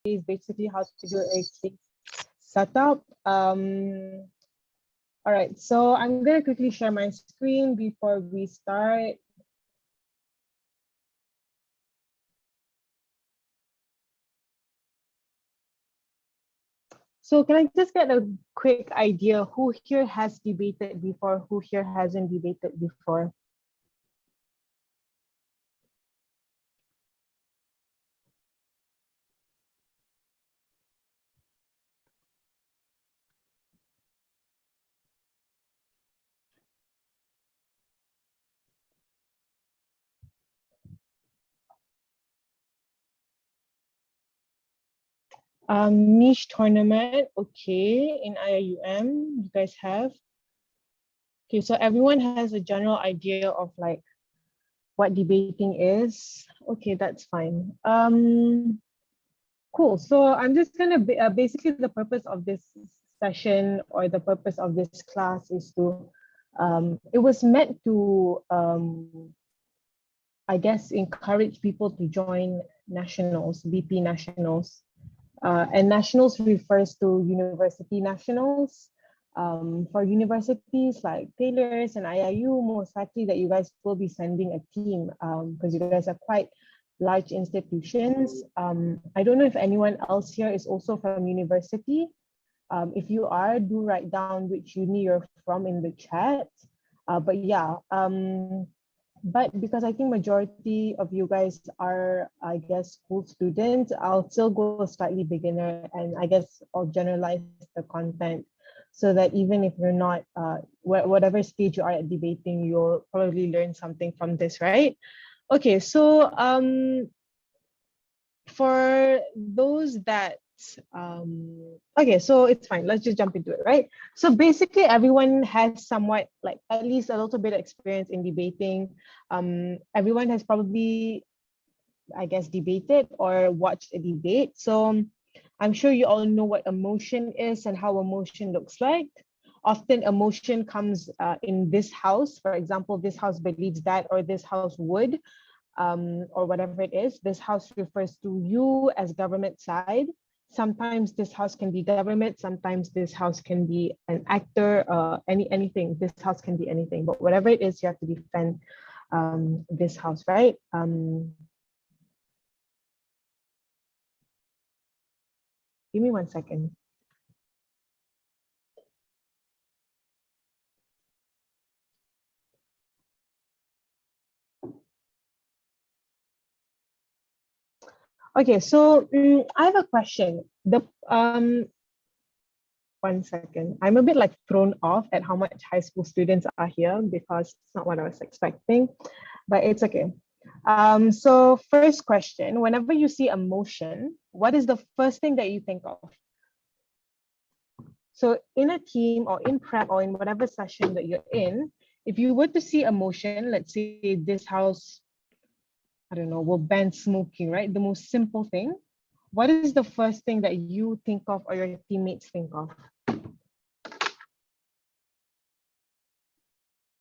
is basically how to do a case setup. All right, so I'm going to quickly share my screen before we start. So can I just get a quick idea who here has debated before, who here hasn't debated before? Niche tournament, okay, in IIUM, you guys have. Okay, so everyone has a general idea of like what debating is. Okay, that's fine. Cool, so I'm just gonna, basically the purpose of this session or the purpose of this class is to, it was meant to, I guess, encourage people to join nationals, BP nationals. And nationals refers to university nationals. For universities like Taylor's and IIU, most likely that you guys will be sending a team because you guys are quite large institutions. I don't know if anyone else here is also from university. If you are, do write down which uni you're from in the chat. But yeah, but because I think majority of you guys are, I guess, school students, I'll still go slightly beginner and I guess I'll generalize the content so that even if you're not, whatever stage you are at debating, you'll probably learn something from this, right? Okay, so for those that, okay, so it's fine, let's just jump into it, right? So basically everyone has somewhat, like at least a little bit of experience in debating. Everyone has probably, I guess, debated or watched a debate. So I'm sure you all know what a motion is and how a motion looks like. Often a motion comes in this house. For example, this house believes that, or this house would, or whatever it is. This house refers to you as government side. Sometimes this house can be government, sometimes this house can be an actor, anything. This house can be anything, but whatever it is, you have to defend this house, right? Give me 1 second. Okay, so I have a question. 1 second. I'm a bit like thrown off at how much high school students are here because it's not what I was expecting, but it's okay. So first question, whenever you see a motion, what is the first thing that you think of? So in a team or in prep or in whatever session that you're in, if you were to see a motion, let's say this house, I don't know, will ban smoking, right? The most simple thing. What is the first thing that you think of or your teammates think of?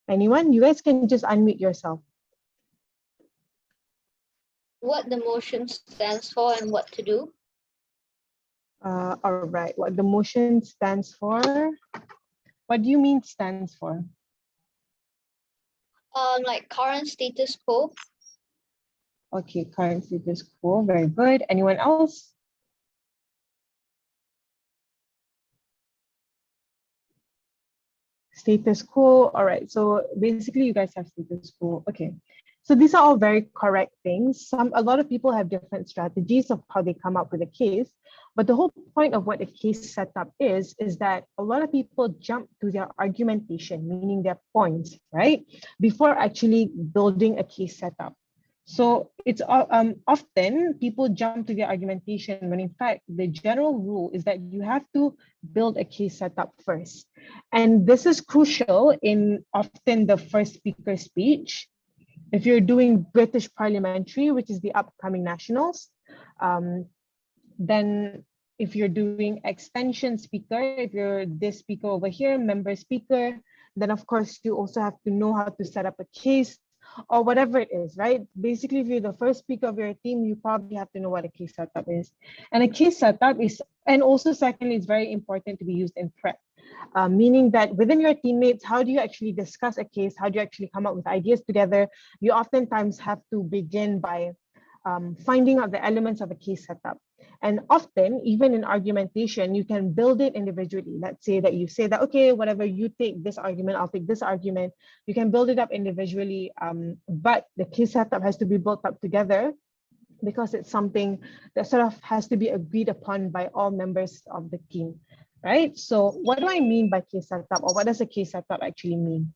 Anyone? You guys can just unmute yourself. What the motion stands for and what to do. All right, what the motion stands for. What do you mean stands for? Like current status quo. Okay, current status quo, very good. Anyone else? Status quo, all right, so basically you guys have status quo, okay. So these are all very correct things. A lot of people have different strategies of how they come up with a case, but the whole point of what a case setup is that a lot of people jump to their argumentation, meaning their points, right? Before actually building a case setup. So it's often people jump to their argumentation when in fact the general rule is that you have to build a case setup first. And this is crucial in often the first speaker speech. If you're doing British parliamentary, which is the upcoming nationals, then if you're doing extension speaker, if you're this speaker over here, member speaker, then of course you also have to know how to set up a case or whatever it is, right? Basically, if you're the first speaker of your team, you probably have to know what a case setup is. And a case setup is, and also secondly, it's very important to be used in prep. Meaning that within your teammates, how do you actually discuss a case? How do you actually come up with ideas together? You oftentimes have to begin by finding out the elements of a case setup. And often, even in argumentation, you can build it individually. Let's say that you say that, okay, whatever, you take this argument, I'll take this argument. You can build it up individually, but the case setup has to be built up together because it's something that sort of has to be agreed upon by all members of the team, right? So what do I mean by case setup, or what does a case setup actually mean?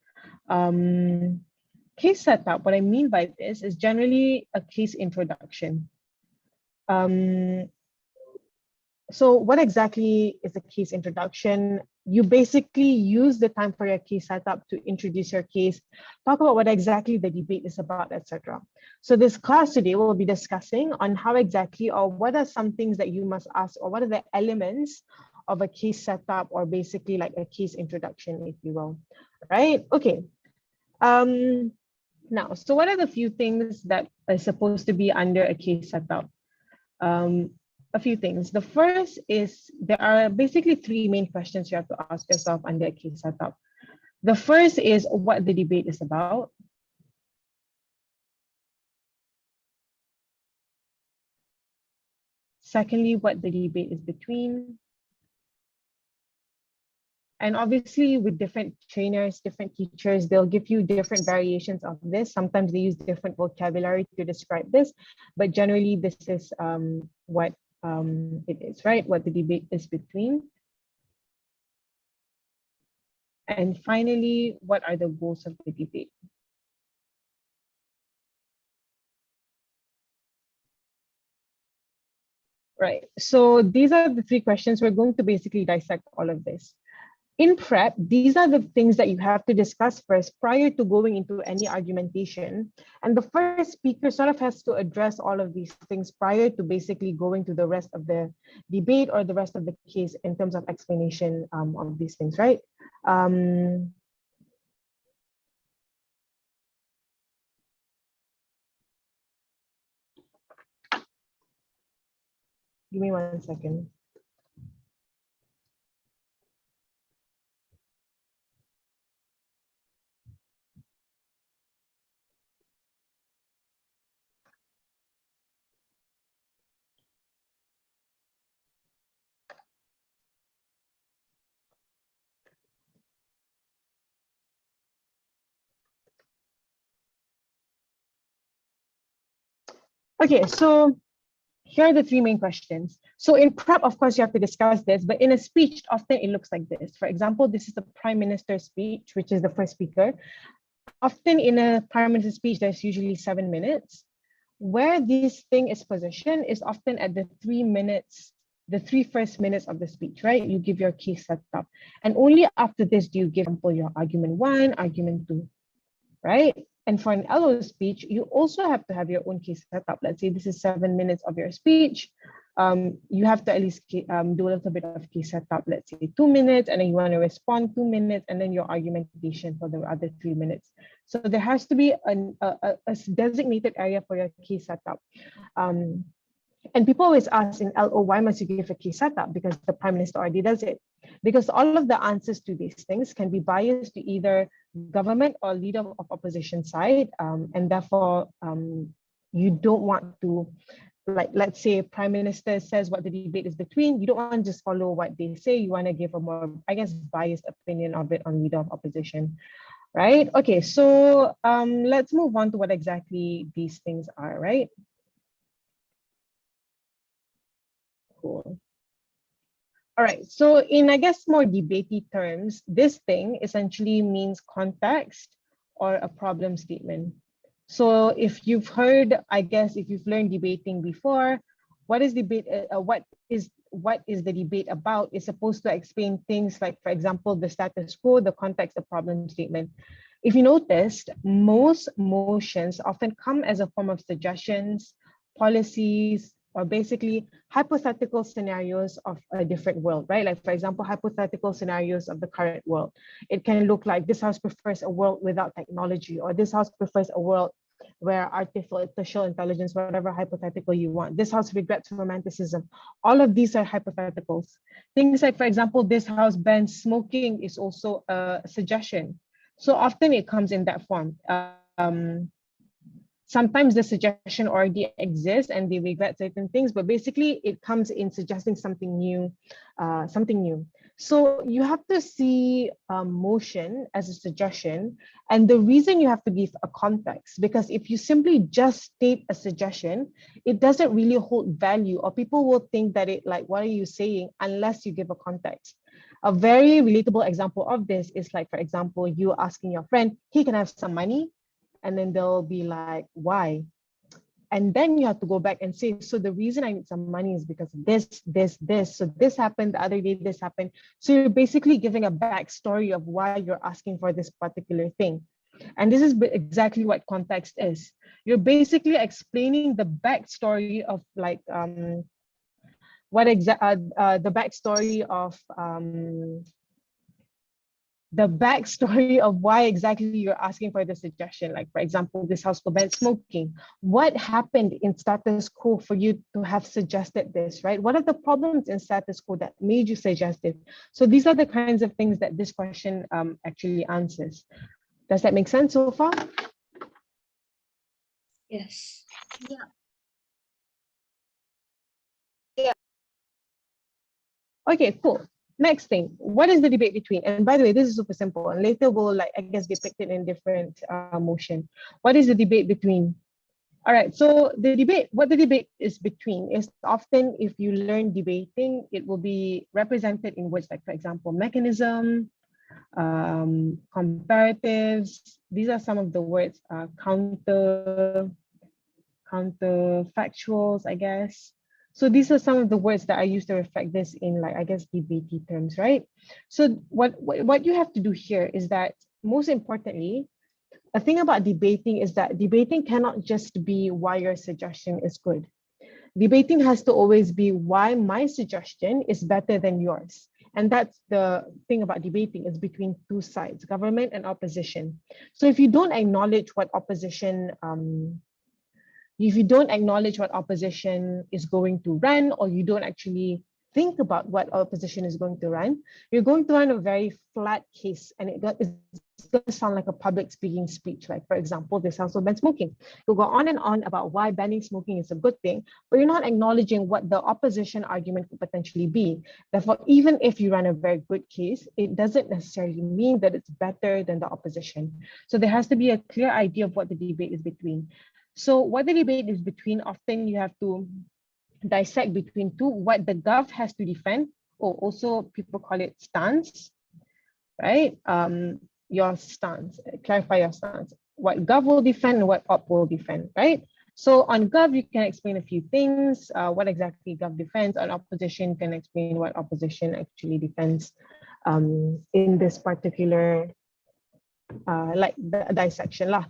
Case setup, what I mean by this is generally a case introduction. So what exactly is a case introduction? You basically use the time for your case setup to introduce your case, talk about what exactly the debate is about, etc. So this class today will be discussing on how exactly, or what are some things that you must ask, or what are the elements of a case setup, or basically like a case introduction, if you will, right? Okay. Now, so what are the few things that are supposed to be under a case setup? A few things. The first is there are basically three main questions you have to ask yourself under a case setup. The first is what the debate is about. Secondly, what the debate is between. And obviously with different trainers, different teachers, they'll give you different variations of this. Sometimes they use different vocabulary to describe this, but generally this is what it is, right? What the debate is between. And finally, what are the goals of the debate? Right, so these are the three questions. We're going to basically dissect all of this. In prep, these are the things that you have to discuss first prior to going into any argumentation. And the first speaker sort of has to address all of these things prior to basically going to the rest of the debate or the rest of the case in terms of explanation of these things, right? Give me 1 second. Okay, so here are the three main questions. So in prep, of course, you have to discuss this, but in a speech, often it looks like this. For example, this is the Prime Minister's speech, which is the first speaker. Often in a Prime Minister's speech, there's usually 7 minutes. Where this thing is positioned is often at the 3 minutes, the 3 first minutes of the speech, right? You give your case setup. And only after this do you give, for example, your argument 1, argument 2, right? And for an LO speech, you also have to have your own case setup. Let's say this is 7 minutes of your speech. You have to at least do a little bit of case setup, let's say 2 minutes, and then you want to respond 2 minutes, and then your argumentation for the other 3 minutes. So there has to be a designated area for your case setup. And people always ask in LO, why must you give a case setup? Because the Prime Minister already does it. Because all of the answers to these things can be biased to either government or leader of opposition side. And therefore, you don't want to, like, let's say Prime Minister says what the debate is between, you don't want to just follow what they say. You want to give a more, I guess, biased opinion of it on leader of opposition, right? Okay, so let's move on to what exactly these things are, right? Cool. All right, so in, I guess, more debatey terms, this thing essentially means context or a problem statement. So if you've heard, I guess, if you've learned debating before, what is debate? What is the debate about? Is supposed to explain things like, for example, the status quo, the context, the problem statement. If you noticed, most motions often come as a form of suggestions, policies, or basically hypothetical scenarios of a different world, right? Like, for example, hypothetical scenarios of the current world. It can look like this house prefers a world without technology, or this house prefers a world where artificial intelligence, whatever hypothetical you want. This house regrets romanticism. All of these are hypotheticals. Things like, for example, this house bans smoking is also a suggestion. So often it comes in that form. Sometimes the suggestion already exists and they regret certain things, but basically it comes in suggesting something new, So you have to see motion as a suggestion, and the reason you have to give a context, because if you simply just state a suggestion, it doesn't really hold value, or people will think that it like, what are you saying, unless you give a context. A very relatable example of this is like, for example, you asking your friend, hey, can I have some money? And then they'll be like, why? And then you have to go back and say, so the reason I need some money is because of this. So this happened the other day, this happened. So you're basically giving a backstory of why you're asking for this particular thing. And this is exactly what context is. You're basically explaining the backstory of like, the backstory of why exactly you're asking for the suggestion. Like, for example, this house prevents smoking. What happened in status quo for you to have suggested this, right? What are the problems in status quo that made you suggest it? So these are the kinds of things that this question actually answers. Does that make sense so far? Yes. Yeah. Okay, cool. Next thing, what is the debate between? And by the way, this is super simple, and later we'll like, I guess, depict it in different motion. What is the debate between? All right, so what the debate is between is often, if you learn debating, it will be represented in words like, for example, mechanism, comparatives. These are some of the words, counterfactuals, I guess. So these are some of the words that I use to reflect this in, like, I guess, debatey terms, right? So what you have to do here is that, most importantly, a thing about debating is that debating cannot just be why your suggestion is good. Debating has to always be why my suggestion is better than yours. And that's the thing about debating, is between two sides, government and opposition. So if you don't acknowledge what opposition is going to run, or you don't actually think about what opposition is going to run, you're going to run a very flat case, and it's going to sound like a public speaking speech. Like, for example, this house will ban smoking. You'll go on and on about why banning smoking is a good thing, but you're not acknowledging what the opposition argument could potentially be. Therefore, even if you run a very good case, it doesn't necessarily mean that it's better than the opposition. So there has to be a clear idea of what the debate is between. So what the debate is between, often you have to dissect between two, what the gov has to defend, or also people call it stance, right? Your stance, clarify your stance. What gov will defend and what op will defend, right? So on gov, you can explain a few things, what exactly gov defends. On opposition, you can explain what opposition actually defends in this particular, like the dissection lah.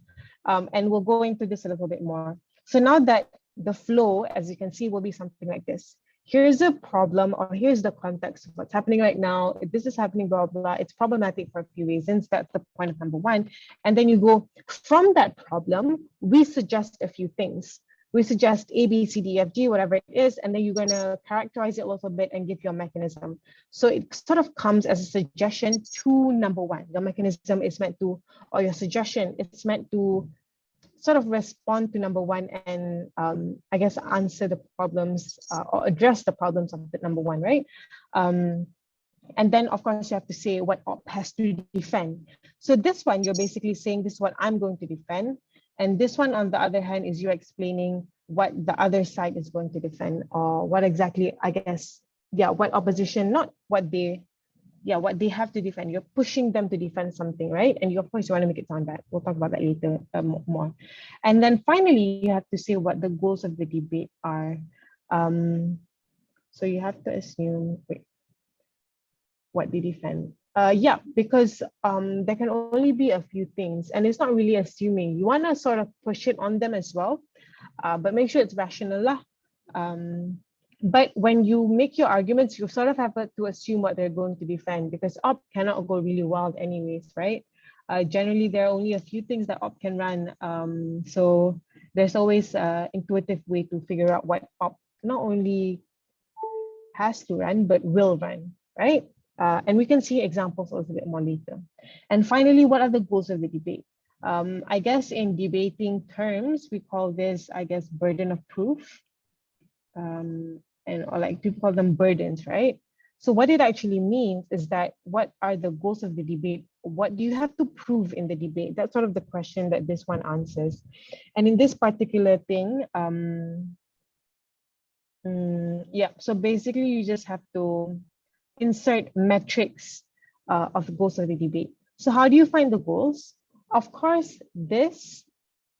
And we'll go into this a little bit more. So now that the flow, as you can see, will be something like this. Here's a problem, or here's the context of what's happening right now. If this is happening, blah, blah, blah, it's problematic for a few reasons. That's the point of number one. And then you go from that problem, we suggest a few things. We suggest A, B, C, D, F, G, whatever it is, and then you're going to characterize it a little bit and give your mechanism. So it sort of comes as a suggestion to number one. Your mechanism is meant to, or your suggestion, it's meant to sort of respond to number one and I guess answer the problems or address the problems of the number one, right? And then of course you have to say what op has to defend. So this one, you're basically saying this is what I'm going to defend. And this one, on the other hand, is you explaining what the other side is going to defend, or what exactly, I guess, yeah, what opposition, not what they, yeah, what they have to defend. You're pushing them to defend something, right? And you, of course, you want to make it sound bad. We'll talk about that later more. And then finally, you have to say what the goals of the debate are. So you have to assume, wait, what they defend. Yeah, because there can only be a few things, and it's not really assuming. You want to sort of push it on them as well, but make sure it's rational lah. But when you make your arguments, you sort of have to assume what they're going to defend, because op cannot go really wild anyways, right? Generally, there are only a few things that op can run. So there's always an intuitive way to figure out what op not only has to run, but will run, right? And we can see examples a little bit more later. And finally, what are the goals of the debate? I guess in debating terms, we call this, I guess, burden of proof. And or like people call them burdens, right? So what it actually means is that what are the goals of the debate? What do you have to prove in the debate? That's sort of the question that this one answers. And in this particular thing, yeah, so basically you just have to insert metrics of the goals of the debate. So how do you find the goals? Of course, this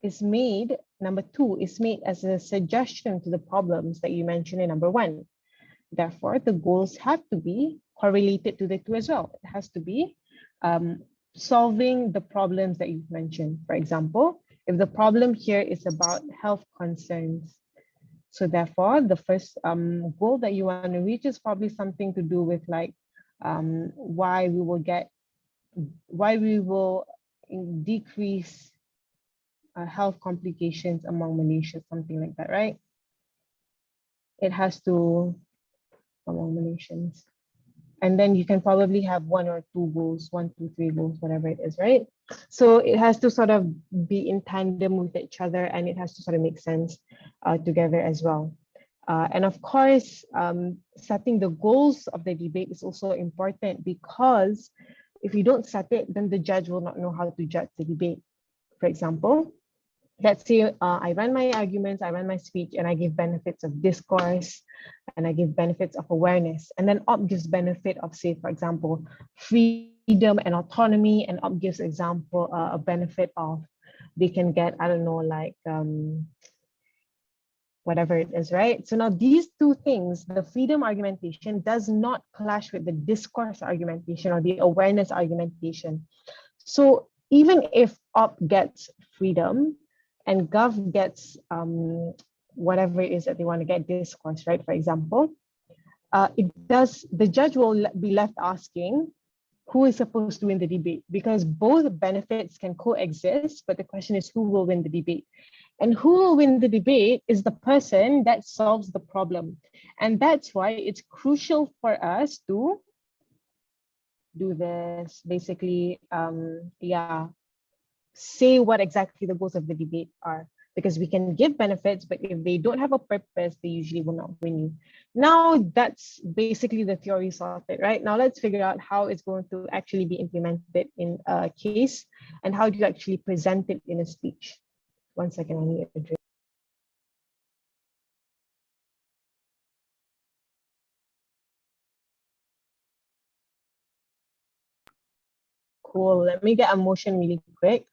is made, number two, is made as a suggestion to the problems that you mentioned in number one. Therefore, the goals have to be correlated to the two as well. It has to be solving the problems that you've mentioned. For example, if the problem here is about health concerns, so therefore, the first goal that you want to reach is probably something to do with like why we will decrease health complications among Malaysians, something like that, right? It has to among Malaysians. And then you can probably have one or two goals, 1, 2, 3 goals, whatever it is, right? So it has to sort of be in tandem with each other, and it has to sort of make sense together as well. And of course, setting the goals of the debate is also important, because if you don't set it, then the judge will not know how to judge the debate. For example, let's say I run my arguments, I run my speech, and I give benefits of discourse, and I give benefits of awareness. And then op gives benefit of, say, for example, freedom and autonomy, and op gives example a benefit of they can get, I don't know, like whatever it is, right? So now these two things, the freedom argumentation does not clash with the discourse argumentation or the awareness argumentation. So even if op gets freedom and gov gets whatever it is that they want to get, discourse, right? For example, the judge will be left asking who is supposed to win the debate, because both benefits can coexist, but the question is who will win the debate. And who will win the debate is the person that solves the problem. And that's why it's crucial for us to do this, basically, say what exactly the goals of the debate are, because we can give benefits, but if they don't have a purpose, they usually will not win you. Now that's basically the theory sorted, right? Now let's figure out how it's going to actually be implemented in a case, and how do you actually present it in a speech. 1 second, I need a drink. Cool, let me get a motion really quick.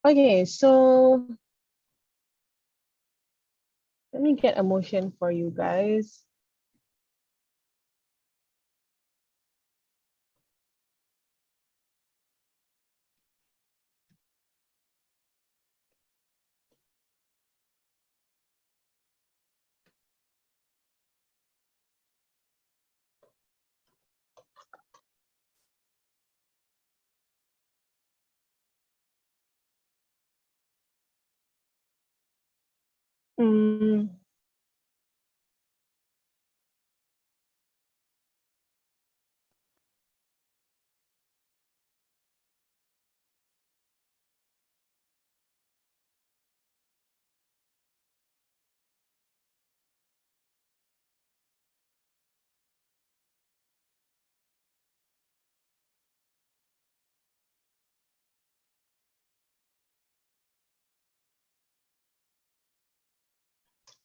Okay, so let me get a motion for you guys.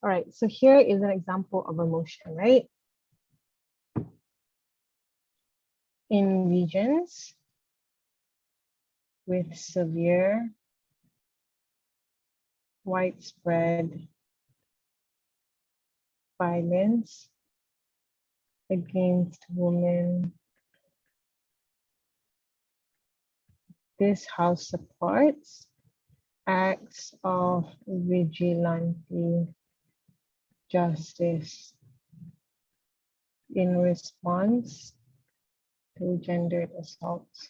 All right, so here is an example of a motion, right? In regions with severe, widespread violence against women This house supports acts of vigilante justice in response to gendered assaults.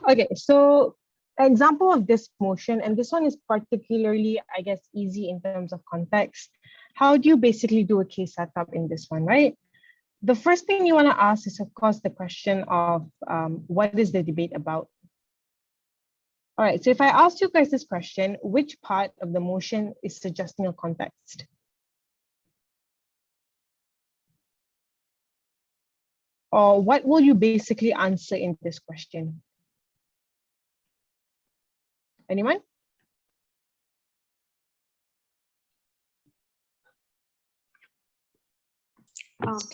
Okay, so example of this motion, and this one is particularly, I guess, easy in terms of context. How do you basically do a case setup in this one, right? The first thing you want to ask is, of course, the question of what is the debate about? All right, so if I ask you guys this question, which part of the motion is suggesting a context? Or what will you basically answer in this question? Anyone?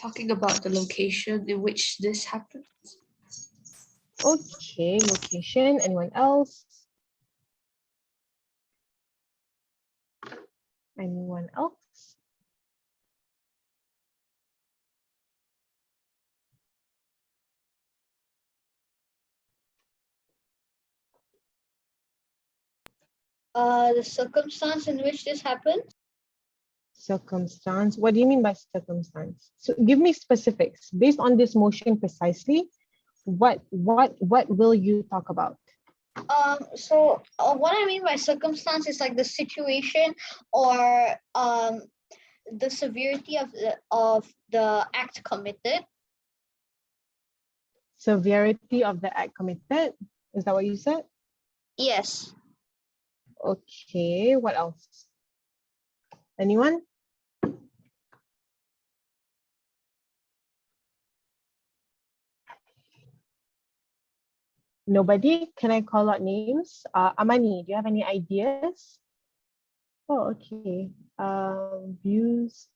Talking about the location in which this happened. Okay, location. Anyone else? Anyone else? The circumstance in which this happened. Circumstance. What do you mean by circumstance? So give me specifics. Based on this motion precisely, what will you talk about? So what I mean by circumstance is like the situation or the severity of the act committed. Severity of the act committed. Is that what you said? Yes. Okay, what else? Anyone? Nobody? Can I call out names? Amani, do you have any ideas? Oh, okay. Views.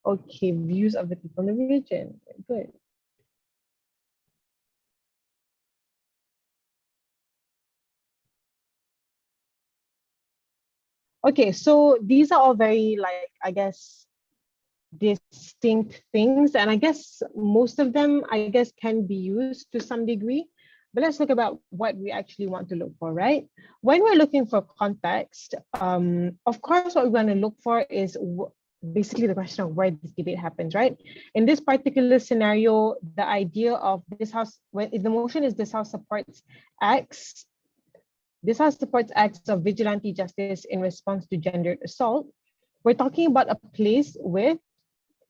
Okay, views of the people in the region. Good. Okay, so these are all very, like, I guess, distinct things. And I guess most of them, I guess, can be used to some degree. But let's look about what we actually want to look for, right? When we're looking for context, of course, what we're going to look for is basically the question of where this debate happens, right? In this particular scenario, the idea of this house, when the motion is this house supports X, this house supports acts of vigilante justice in response to gendered assault. We're talking about a place with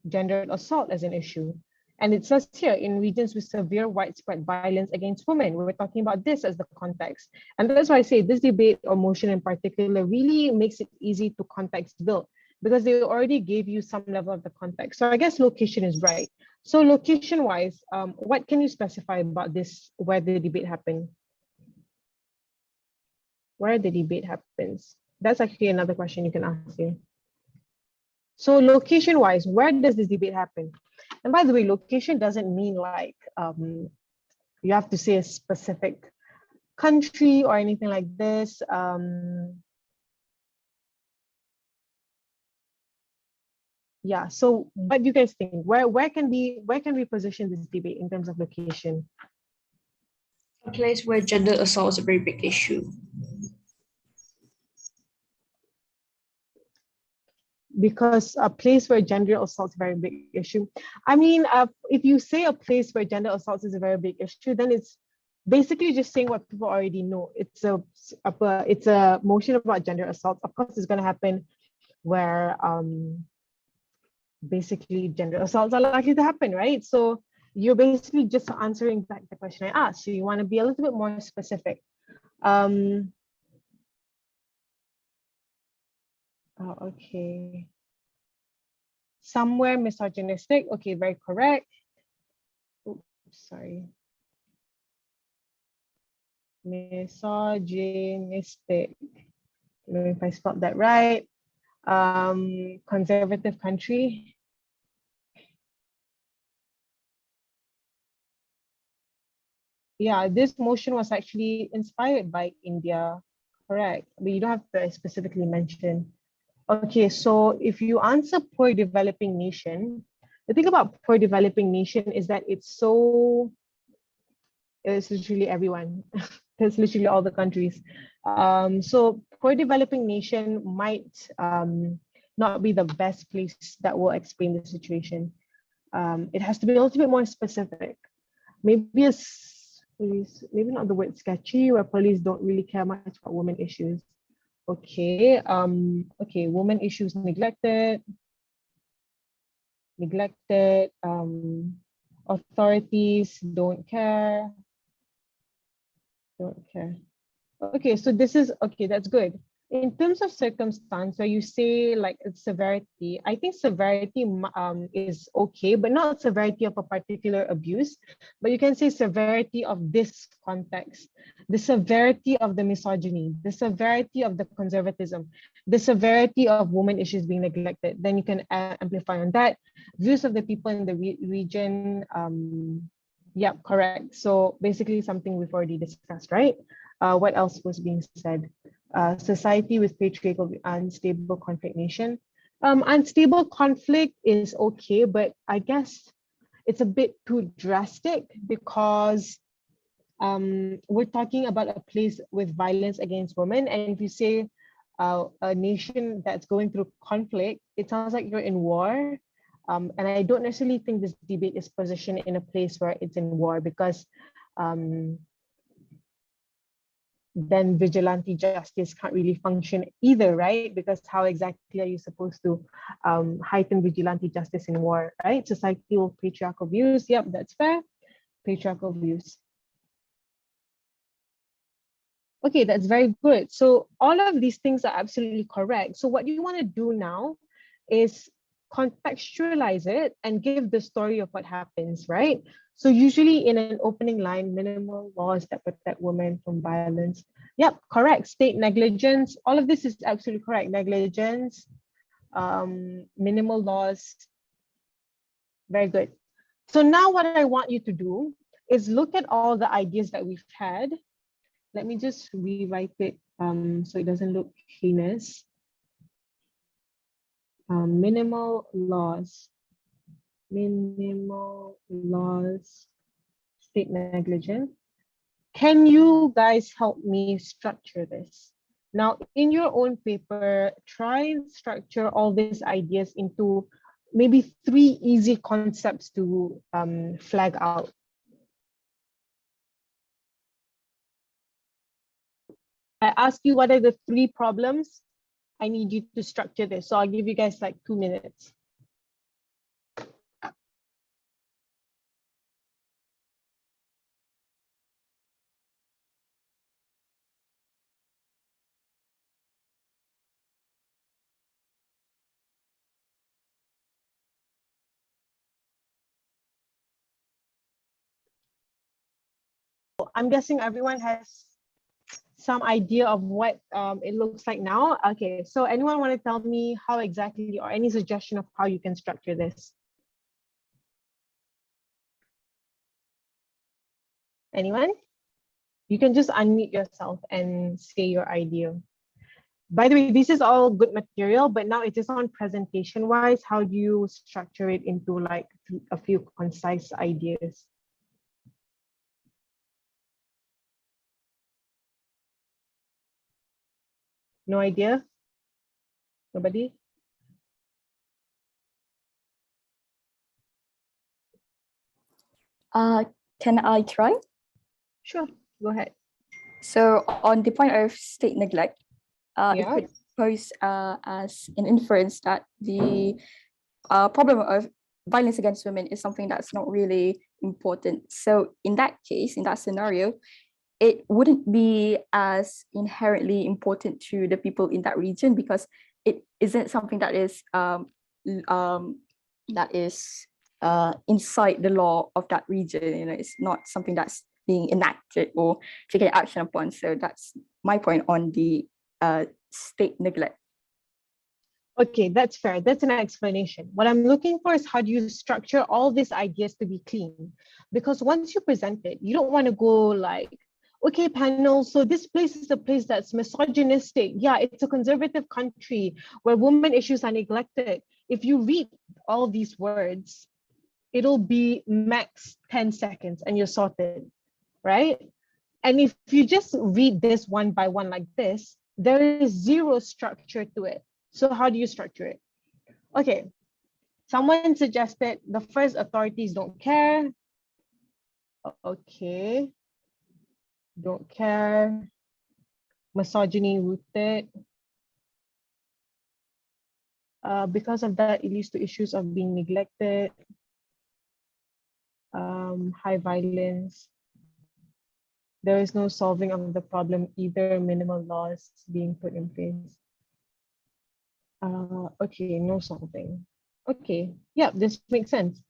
gendered assault as an issue. And it says here, in regions with severe widespread violence against women, we're talking about this as the context. And that's why I say this debate or motion in particular really makes it easy to context build, because they already gave you some level of the context. So I guess location is right. So location-wise, what can you specify about this, where the debate happened? Where the debate happens? That's actually another question you can ask you. So location-wise, where does this debate happen? And by the way, location doesn't mean like you have to say a specific country or anything like this. Yeah, so what do you guys think? Where can we position this debate in terms of location? A place where gender assault is a very big issue. Because a place where gender assault is a very big issue. I mean, if you say a place where gender assault is a very big issue, then it's basically just saying what people already know. It's a motion about gender assault. Of course, it's going to happen where basically gender assaults are likely to happen, right? So you're basically just answering back the question I asked. So you want to be a little bit more specific. Oh, okay. Somewhere misogynistic. Okay, very correct. Oops, sorry. Misogynistic. I don't know if I spelled that right. conservative country. Yeah, this motion was actually inspired by India, correct? But you don't have to specifically mention. Okay, so if you answer poor developing nation, the thing about poor developing nation is that it's literally everyone. It's literally all the countries. So poor developing nation might not be the best place that will explain the situation. It has to be a little bit more specific. Maybe maybe not the word sketchy, where police don't really care much about women issues. Okay, okay, women issues neglected, authorities don't care. Okay, so this is okay, that's good. In terms of circumstance, where you say like it's severity, I think severity is okay, but not severity of a particular abuse, but you can say severity of this context, the severity of the misogyny, the severity of the conservatism, the severity of women issues being neglected. Then you can amplify on that. Views of the people in the region, yeah, correct. So basically something we've already discussed, right? What else was being said? Society with patriarchal, unstable conflict nation. Unstable conflict is okay, but I guess it's a bit too drastic because we're talking about a place with violence against women. And if you say a nation that's going through conflict, it sounds like you're in war. And I don't necessarily think this debate is positioned in a place where it's in war, because then vigilante justice can't really function either, right? Because how exactly are you supposed to heighten vigilante justice in war, right? Societal patriarchal views, yep, that's fair. Patriarchal views. Okay, that's very good. So all of these things are absolutely correct. So what you want to do now is contextualize it and give the story of what happens, right? So usually in an opening line, minimal laws that protect women from violence. Yep, correct. State negligence. All of this is absolutely correct. Negligence, minimal laws. Very good. So now what I want you to do is look at all the ideas that we've had. Let me just rewrite it so it doesn't look heinous. Minimal laws, state negligence. Can you guys help me structure this? Now, in your own paper, try and structure all these ideas into maybe 3 easy concepts to flag out. I ask you, what are the 3 problems? I need you to structure this. So I'll give you guys like 2 minutes. I'm guessing everyone has some idea of what it looks like now. Okay, so anyone want to tell me how exactly, or any suggestion of how you can structure this? Anyone? You can just unmute yourself and say your idea. By the way, this is all good material, but now it is on presentation wise. How do you structure it into like a few concise ideas? No idea? Nobody? Can I try? Sure, go ahead. So on the point of state neglect, it Yeah. could pose as an inference that the problem of violence against women is something that's not really important. So in that case, in that scenario, it wouldn't be as inherently important to the people in that region, because it isn't something that is inside the law of that region. You know, it's not something that's being enacted or taken action upon. So that's my point on the state neglect. Okay, that's fair. That's an explanation. What I'm looking for is how do you structure all these ideas to be clean? Because once you present it, you don't want to go like, okay, panel, so this place is a place that's misogynistic. Yeah, it's a conservative country where women issues are neglected. If you read all these words, it'll be max 10 seconds and you're sorted, right? And if you just read this one by one like this, there is zero structure to it. So how do you structure it? Okay, someone suggested the first authorities don't care. Okay, don't care. Misogyny rooted. Because of that, it leads to issues of being neglected, high violence. There is no solving of the problem either, minimal laws being put in place. Okay, no solving. Okay, yeah, this makes sense.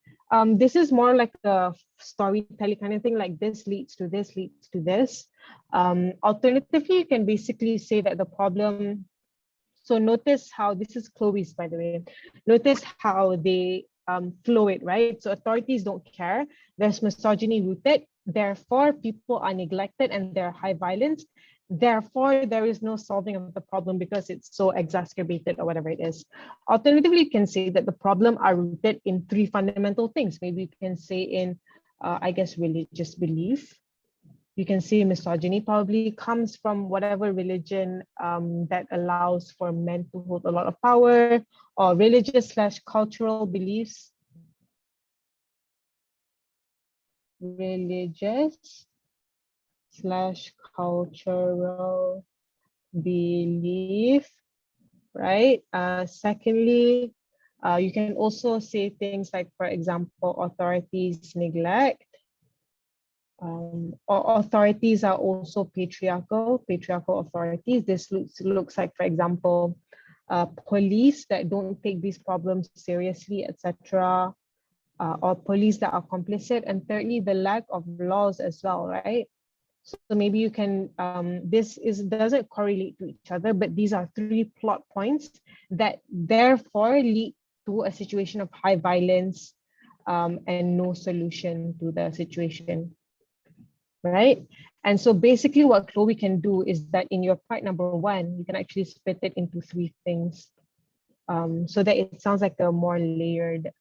This is more like a storytelling kind of thing, like this leads to this, leads to this. Alternatively, you can basically say that the problem, so notice how, this is Chloe's, by the way, notice how they flow it, right? So authorities don't care, there's misogyny rooted, therefore people are neglected and they're high violence. Therefore, there is no solving of the problem because it's so exacerbated or whatever it is. Alternatively, you can say that the problem are rooted in three fundamental things. Maybe you can say in, I guess, religious belief. You can say misogyny probably comes from whatever religion that allows for men to hold a lot of power, or religious/cultural beliefs. Religious/cultural belief, right? Secondly, you can also say things like, for example, authorities neglect, or authorities are also patriarchal authorities. This looks like, for example, police that don't take these problems seriously, etc., or police that are complicit. And thirdly, the lack of laws as well, right? So maybe you can, doesn't correlate to each other, but these are three plot points that therefore lead to a situation of high violence and no solution to the situation, right? And so basically what Chloe can do is that in your part number one, you can actually split it into three things, so that it sounds like a more layered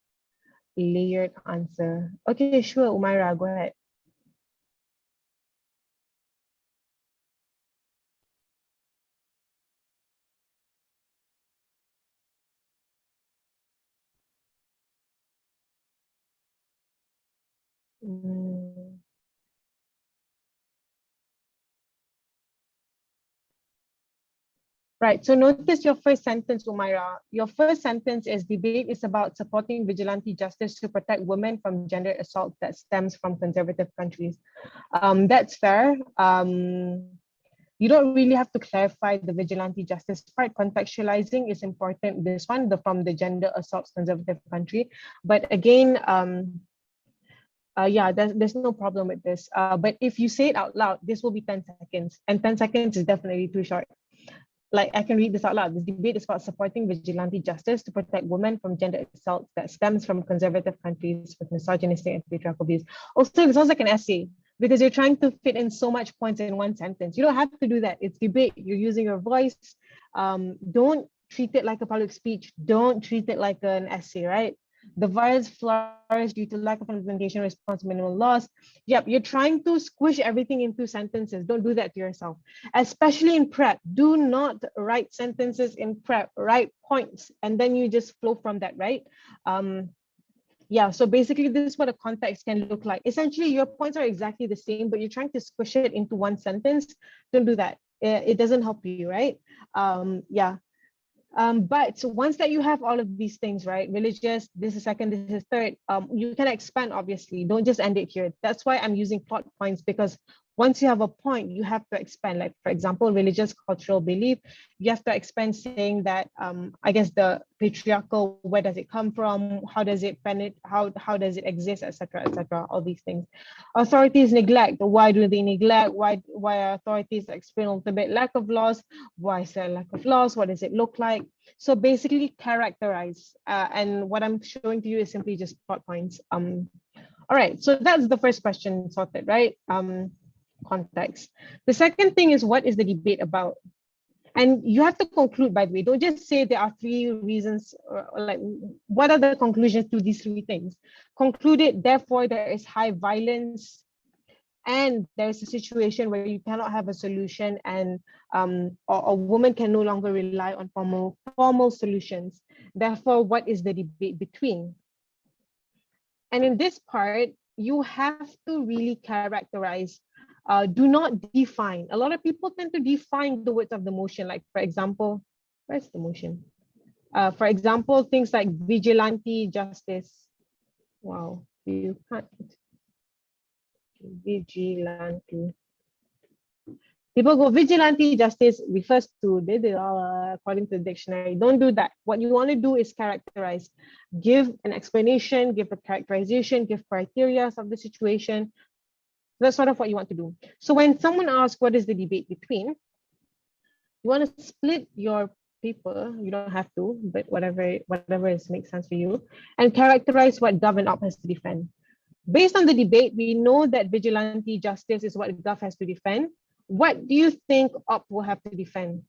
answer. Okay, sure, Umaira, go ahead. Mm. Right, so notice your first sentence, Umaira. Your first sentence is debate is about supporting vigilante justice to protect women from gender assault that stems from conservative countries. That's fair. You don't really have to clarify the vigilante justice part. Contextualizing is important. This one, from the gender assaults conservative country. But again, yeah, there's no problem with this. But if you say it out loud, this will be 10 seconds. And 10 seconds is definitely too short. Like, I can read this out loud. This debate is about supporting vigilante justice to protect women from gender assault that stems from conservative countries with misogynistic and patriarchal views. Also, it sounds like an essay because you're trying to fit in so much points in one sentence. You don't have to do that. It's debate. You're using your voice. Don't treat it like a public speech. Don't treat it like an essay, right? The violence flourished due to lack of implementation of response minimal laws. Yep, you're trying to squish everything into sentences. Don't do that to yourself, especially in prep. Do not write sentences in prep, write points, and then you just flow from that, right? Yeah, so basically this is what a context can look like. Essentially, your points are exactly the same, but you're trying to squish it into one sentence. Don't do that. It doesn't help you, right? Yeah. But once that you have all of these things, right? Religious, this is second, this is third, you can expand, obviously. Don't just end it here. That's why I'm using plot points, because Once you have a point, you have to expand. Like, for example, religious cultural belief, you have to expand saying that, I guess the patriarchal, where does it come from? How does it penetrate? How does it exist, etc., etc., all these things. Authorities neglect. Why do they neglect? Why are authorities explain a little bit lack of laws? Why is there a lack of laws? What does it look like? So basically characterize. And what I'm showing to you is simply just plot points. All right, so that's the first question sorted, right? Context. The second thing is, what is the debate about? And you have to conclude, by the way, don't just say there are 3 reasons, or like, what are the conclusions to these 3 things? Conclude it, therefore, there is high violence and there's a situation where you cannot have a solution, and or a woman can no longer rely on formal solutions. Therefore, what is the debate between? And in this part, you have to really characterize. Do not define. A lot of people tend to define the words of the motion. Like, for example, where's the motion? For example, things like vigilante justice. Wow, you can't. Vigilante. People go, vigilante justice refers to, according to the dictionary. Don't do that. What you want to do is characterize. Give an explanation, give a characterization, give criteria of the situation. That's sort of what you want to do. So when someone asks, what is the debate between? You want to split your paper. You don't have to, but whatever makes sense for you. And characterize what Gov and Op has to defend. Based on the debate, we know that vigilante justice is what Gov has to defend. What do you think Op will have to defend?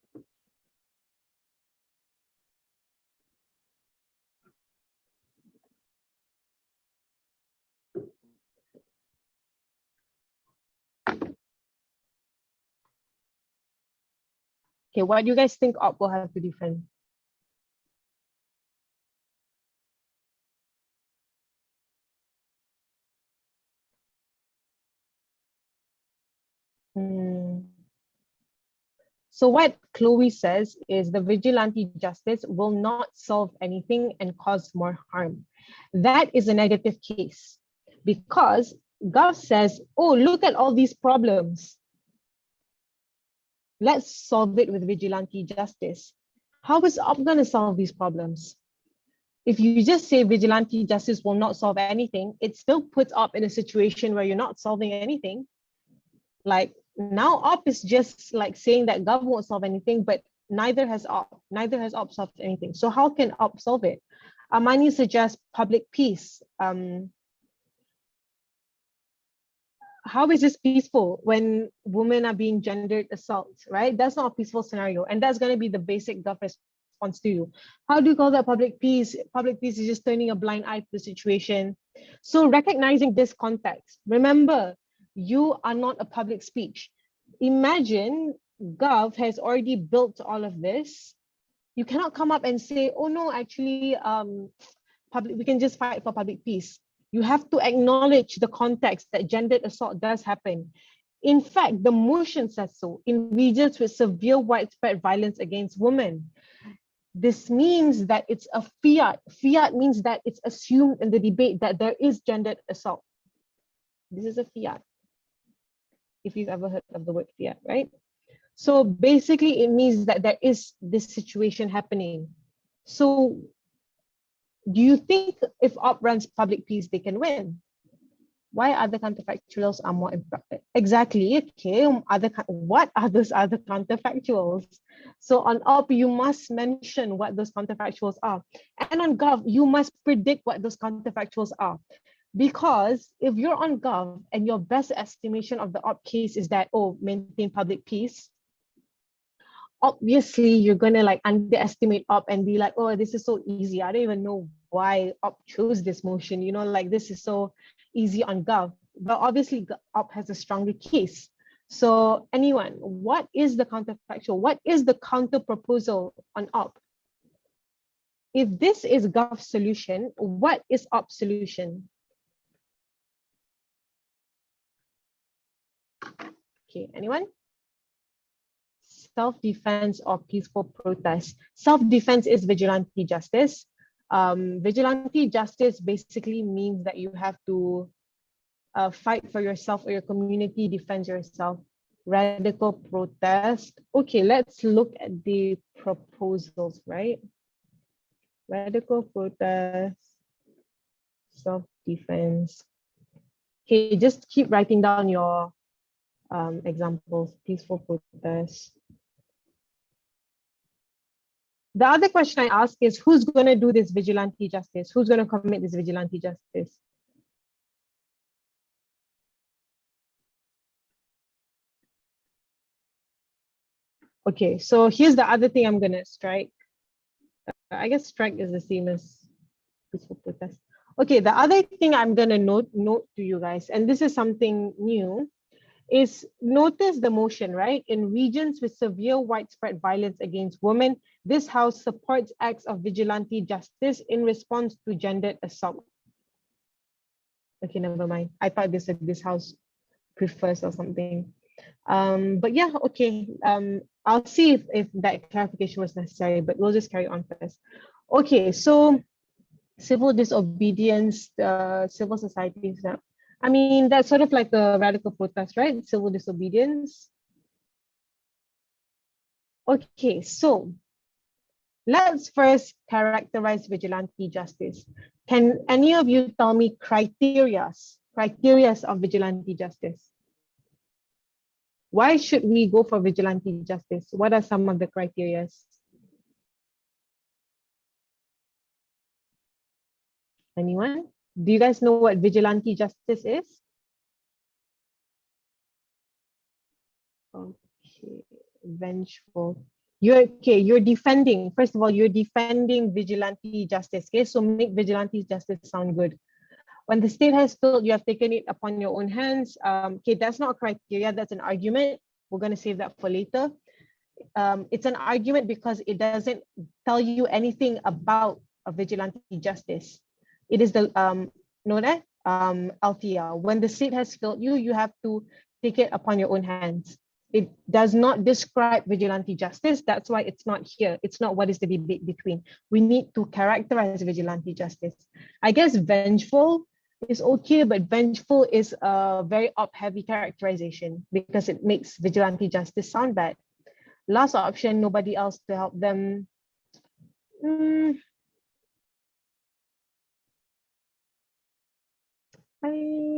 Okay, what do you guys think Op will have to defend? So what Chloe says is the vigilante justice will not solve anything and cause more harm. That is a negative case because Gov says, oh, look at all these problems. Let's solve it with vigilante justice. How is Op going to solve these problems? If you just say vigilante justice will not solve anything, it still puts Op in a situation where you're not solving anything. Like, now Op is just like saying that Gov won't solve anything, but neither has Op solved anything. So how can Op solve it? Amani suggests public peace. How is this peaceful when women are being gendered assault, right? That's not a peaceful scenario. And that's going to be the basic Gov response to you. How do you call that public peace? Public peace is just turning a blind eye to the situation. So recognizing this context, remember, you are not a public speech. Imagine Gov has already built all of this. You cannot come up and say, oh no, actually, we can just fight for public peace. You have to acknowledge the context that gendered assault does happen. In fact, the motion says so in regions with severe widespread violence against women. This means that it's a fiat. Fiat means that it's assumed in the debate that there is gendered assault. This is a fiat, if you've ever heard of the word fiat, right? So basically, it means that there is this situation happening. So do you think if Op runs public peace, they can win? Why other counterfactuals are more important? Exactly. Okay. What are those other counterfactuals? So on Op, you must mention what those counterfactuals are. And on Gov, you must predict what those counterfactuals are. Because if you're on Gov and your best estimation of the Op case is that, oh, maintain public peace, obviously you're going to like underestimate Op and be like, oh, this is so easy. I don't even know why Op chose this motion. You know, like this is so easy on Gov. But obviously Op has a stronger case. So anyone, what is the counterfactual? What is the counter proposal on Op? If this is Gov's solution, what is Op's solution? Okay, anyone? Self-defense or peaceful protest. Self-defense is vigilante justice. Vigilante justice basically means that you have to fight for yourself or your community defends yourself. Radical protest. Okay, let's look at the proposals, right? Radical protest, self-defense. Okay, just keep writing down your examples. Peaceful protest. The other question I ask is, who's going to do this vigilante justice? Who's going to commit this vigilante justice? Okay, so here's the other thing I'm going to strike. I guess strike is the same as peaceful protest. Okay, the other thing I'm going to note to you guys, and this is something new, is notice the motion, right? In regions with severe widespread violence against women, this house supports acts of vigilante justice in response to gendered assault. Okay, never mind. I thought this house prefers or something. But yeah, okay. I'll see if that clarification was necessary, but we'll just carry on first. Okay, so civil disobedience, civil society. I mean, that's sort of like a radical protest, right? Civil disobedience. Okay, so let's first characterize vigilante justice. Can any of you tell me criteria of vigilante justice? Why should we go for vigilante justice? What are some of the criteria? Anyone? Do you guys know what vigilante justice is? Okay, vengeful. You're defending, first of all, you're defending vigilante justice. Okay, so make vigilante justice sound good. When the state has failed, you have taken it upon your own hands. Okay, that's not a criteria, that's an argument. We're going to save that for later. It's an argument because it doesn't tell you anything about a vigilante justice. It is the LTR. When the state has failed you, you have to take it upon your own hands. It does not describe vigilante justice. That's why it's not here. It's not what is the debate between. We need to characterize vigilante justice. I guess vengeful is okay, but vengeful is a very op-heavy characterization because it makes vigilante justice sound bad. Last option, nobody else to help them.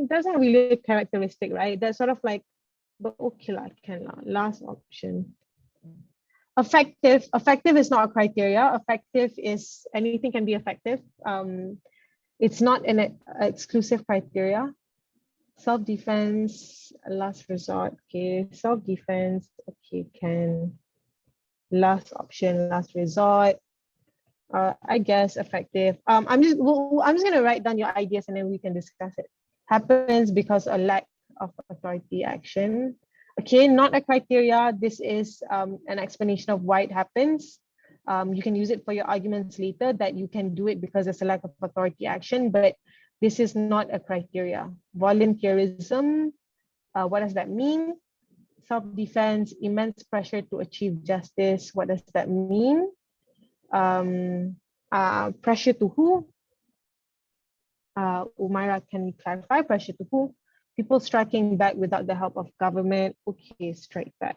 That's not really a characteristic, right? That's sort of like, but okay, last option. Effective is not a criteria. Effective is anything can be effective. It's not an exclusive criteria. Self-defense, last resort. Okay, self-defense. Okay, can. Last option, last resort. I guess effective. I'm just gonna write down your ideas and then we can discuss it. Happens because a lack of authority action. Okay, not a criteria. This is an explanation of why it happens. You can use it for your arguments later that you can do it because there's a lack of authority action, but this is not a criteria. Volunteerism, what does that mean? Self-defense, immense pressure to achieve justice. What does that mean? Pressure to who? Umaira, can you clarify? Pressure to who? People striking back without the help of government. Okay, strike back.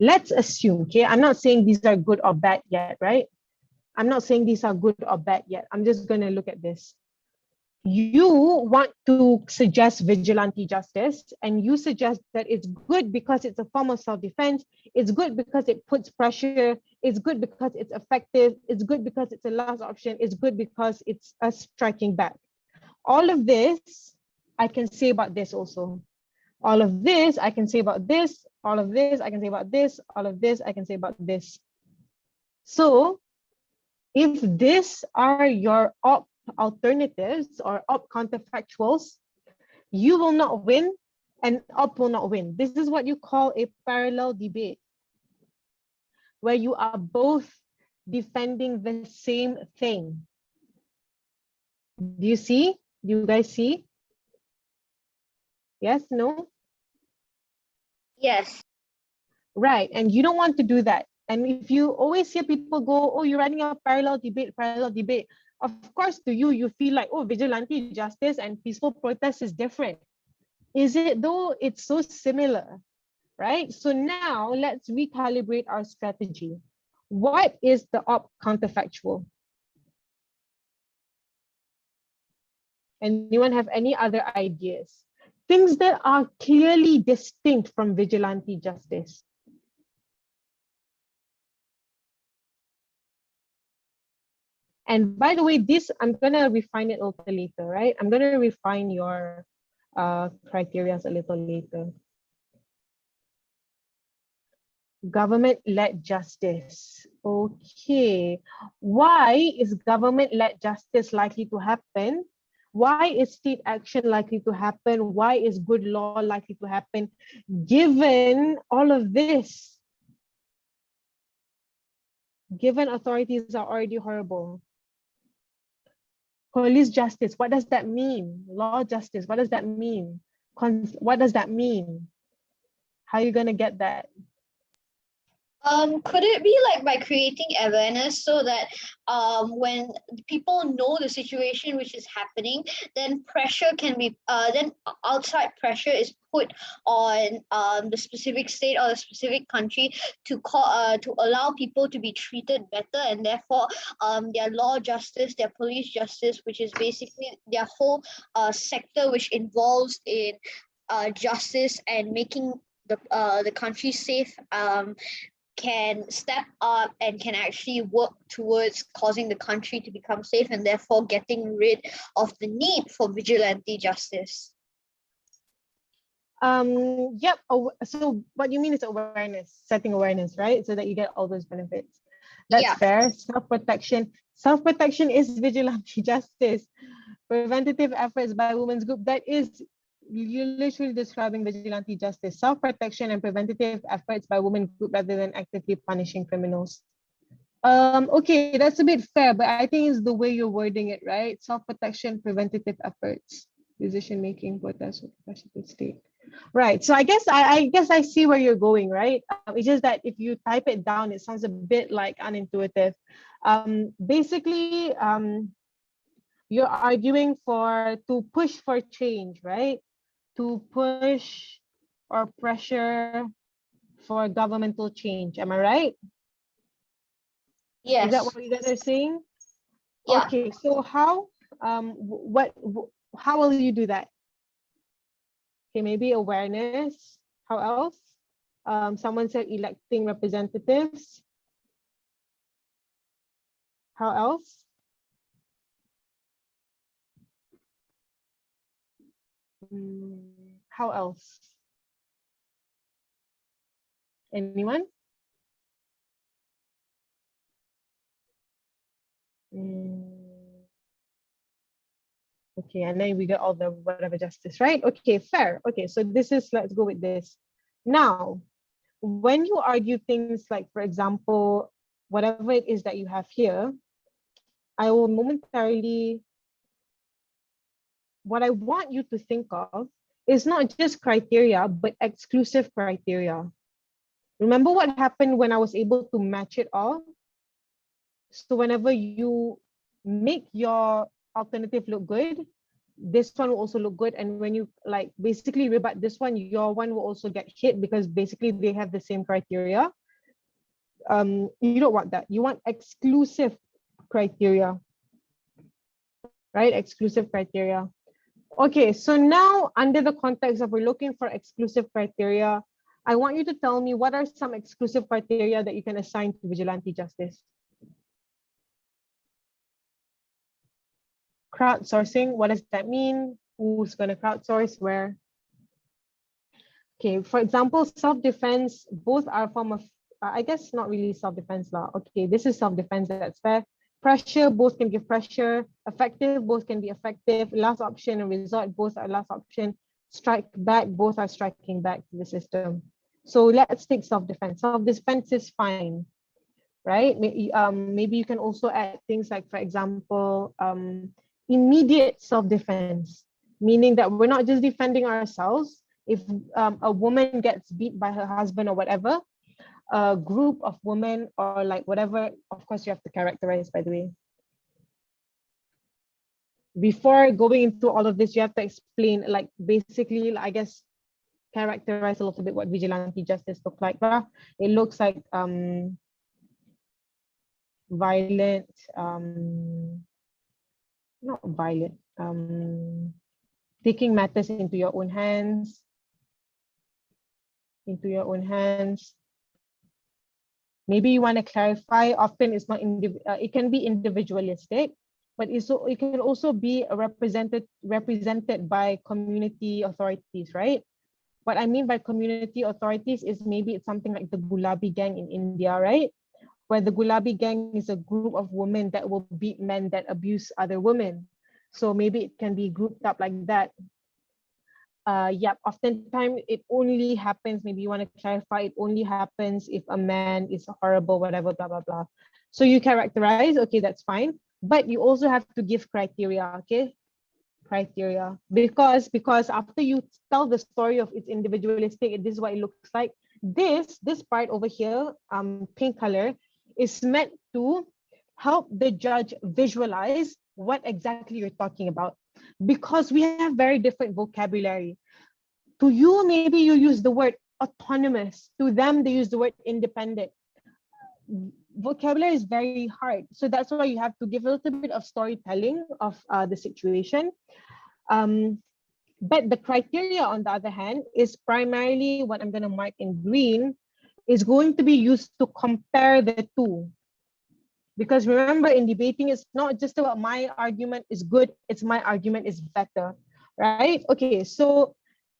Let's assume, okay, I'm not saying these are good or bad yet, right? I'm not saying these are good or bad yet. I'm just going to look at this. You want to suggest vigilante justice and you suggest that it's good because it's a form of self-defense. It's good because it puts pressure. It's good because it's effective. It's good because it's a last option. It's good because it's a striking back. All of this, I can say about this also. All of this, I can say about this. All of this, I can say about this. All of this, I can say about this. So if these are your alternatives or op counterfactuals, you will not win and op will not win. This is what you call a parallel debate, where you are both defending the same thing. Do you see? Do you guys see? Yes, no? Yes. Right, and you don't want to do that. And if you always hear people go, oh, you're running a parallel debate, Of course, to you, you feel like, oh, vigilante justice and peaceful protest is different. Is it though? It's so similar, right? So now let's recalibrate our strategy. What is the counterfactual? Anyone have any other ideas? Things that are clearly distinct from vigilante justice. And by the way, this, I'm gonna refine it a little later, right? I'm gonna refine your criteria a little later. Government-led justice. Okay. Why is government-led justice likely to happen? Why is state action likely to happen? Why is good law likely to happen? Given all of this, given authorities are already horrible. Police justice, what does that mean? Law justice, what does that mean? What does that mean? How are you going to get that? Could it be like by creating awareness so that when people know the situation which is happening, then pressure can be then outside pressure is put on the specific state or the specific country to to allow people to be treated better, and therefore their law justice, their police justice, which is basically their whole sector which involves in justice and making the country safe, can step up and can actually work towards causing the country to become safe and therefore getting rid of the need for vigilante justice. Yep. So what you mean is awareness, setting awareness, right? So that you get all those benefits. That's Yeah. fair. Self-protection. Self-protection is vigilante justice. Preventative efforts by women's group. That is, you're literally describing vigilante justice. Self-protection and preventative efforts by women group rather than actively punishing criminals. Okay, that's a bit fair, but I think it's the way you're wording it, right? Self-protection, preventative efforts, decision-making, protest, capacity state. Right. So I guess I see where you're going, right? It's just that if you type it down, it sounds a bit like unintuitive. Basically, you're arguing to push for change, right? To push or pressure for governmental change. Am I right? Yes. Is that what you guys are saying? Yeah. Okay. So how how will you do that? Okay, maybe awareness. How else? Someone said electing representatives. How else? How else? Anyone? Okay, and then we get all the whatever justice, right? Okay, fair. Okay, so let's go with this. Now, when you argue things like, for example, whatever it is that you have here, I will momentarily, what I want you to think of is not just criteria, but exclusive criteria. Remember what happened when I was able to match it all? So whenever you make your alternative look good, this one will also look good. And when you like basically rebut this one, your one will also get hit because basically they have the same criteria. You don't want that. You want exclusive criteria, right? Exclusive criteria. Okay, so now under the context of we're looking for exclusive criteria, I want you to tell me what are some exclusive criteria that you can assign to vigilante justice. Crowdsourcing, what does that mean? Who's going to crowdsource where? Okay, for example, self-defense, both are a form of, I guess not really self-defense law. Okay, this is self-defense, that's fair. Pressure, both can give pressure. Effective, both can be effective. Last option and resort, both are last option. Strike back, both are striking back to the system. So let's take self-defense. Self-defense is fine, right? Maybe you can also add things like, for example, immediate self-defense, meaning that we're not just defending ourselves. If a woman gets beat by her husband or whatever, a group of women or like whatever, of course you have to characterize, by the way. before going into all of this, you have to explain, like, basically, I guess, characterize a little bit what vigilante justice look like. It looks like violent, not violent, taking matters into your own hands, Maybe you want to clarify, often it's not, it can be individualistic, but it can also be represented by community authorities, right? What I mean by community authorities is maybe it's something like the Gulabi gang in India, right? Where the Gulabi gang is a group of women that will beat men that abuse other women. So maybe it can be grouped up like that. Yeah, oftentimes it only happens, maybe you want to clarify, it only happens if a man is horrible, whatever, blah, blah, blah. So you characterize, okay, that's fine. But you also have to give criteria, okay? Criteria. Because after you tell the story of its individualistic, this is what it looks like. This part over here, pink color, is meant to help the judge visualize what exactly you're talking about. Because we have very different vocabulary. To you, maybe you use the word autonomous. To them, they use the word independent. Vocabulary is very hard. So that's why you have to give a little bit of storytelling of the situation. But the criteria, on the other hand, is primarily what I'm going to mark in green, is going to be used to compare the two. Because remember, in debating, it's not just about my argument is good, it's my argument is better, right? Okay, so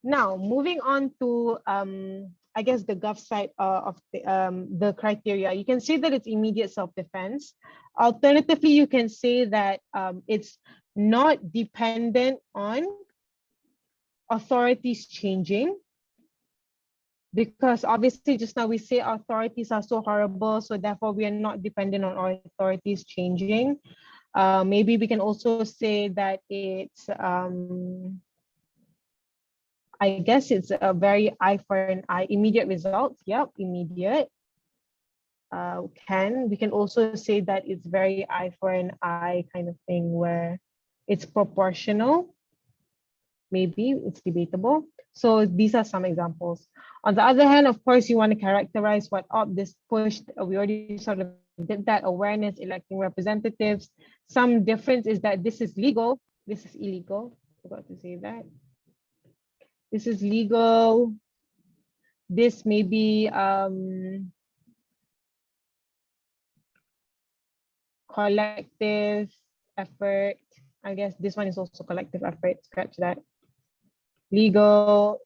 now moving on to, I guess, the gov side of the criteria. You can say that it's immediate self-defense. Alternatively, you can say that it's not dependent on authorities changing, because obviously just now we say authorities are so horrible, so therefore we are not dependent on our authorities changing. Maybe we can also say that it's, I guess it's a very eye for an eye, immediate results. Yep, immediate. We can also say that it's very eye for an eye kind of thing, where it's proportional. Maybe it's debatable. So these are some examples. On the other hand, of course, you want to characterize what this pushed. We already sort of did that. Awareness, electing representatives. Some difference is that this is legal. This is illegal. Forgot to say that. This is legal. This may be collective effort. I guess this one is also collective effort. Scratch that. Legal.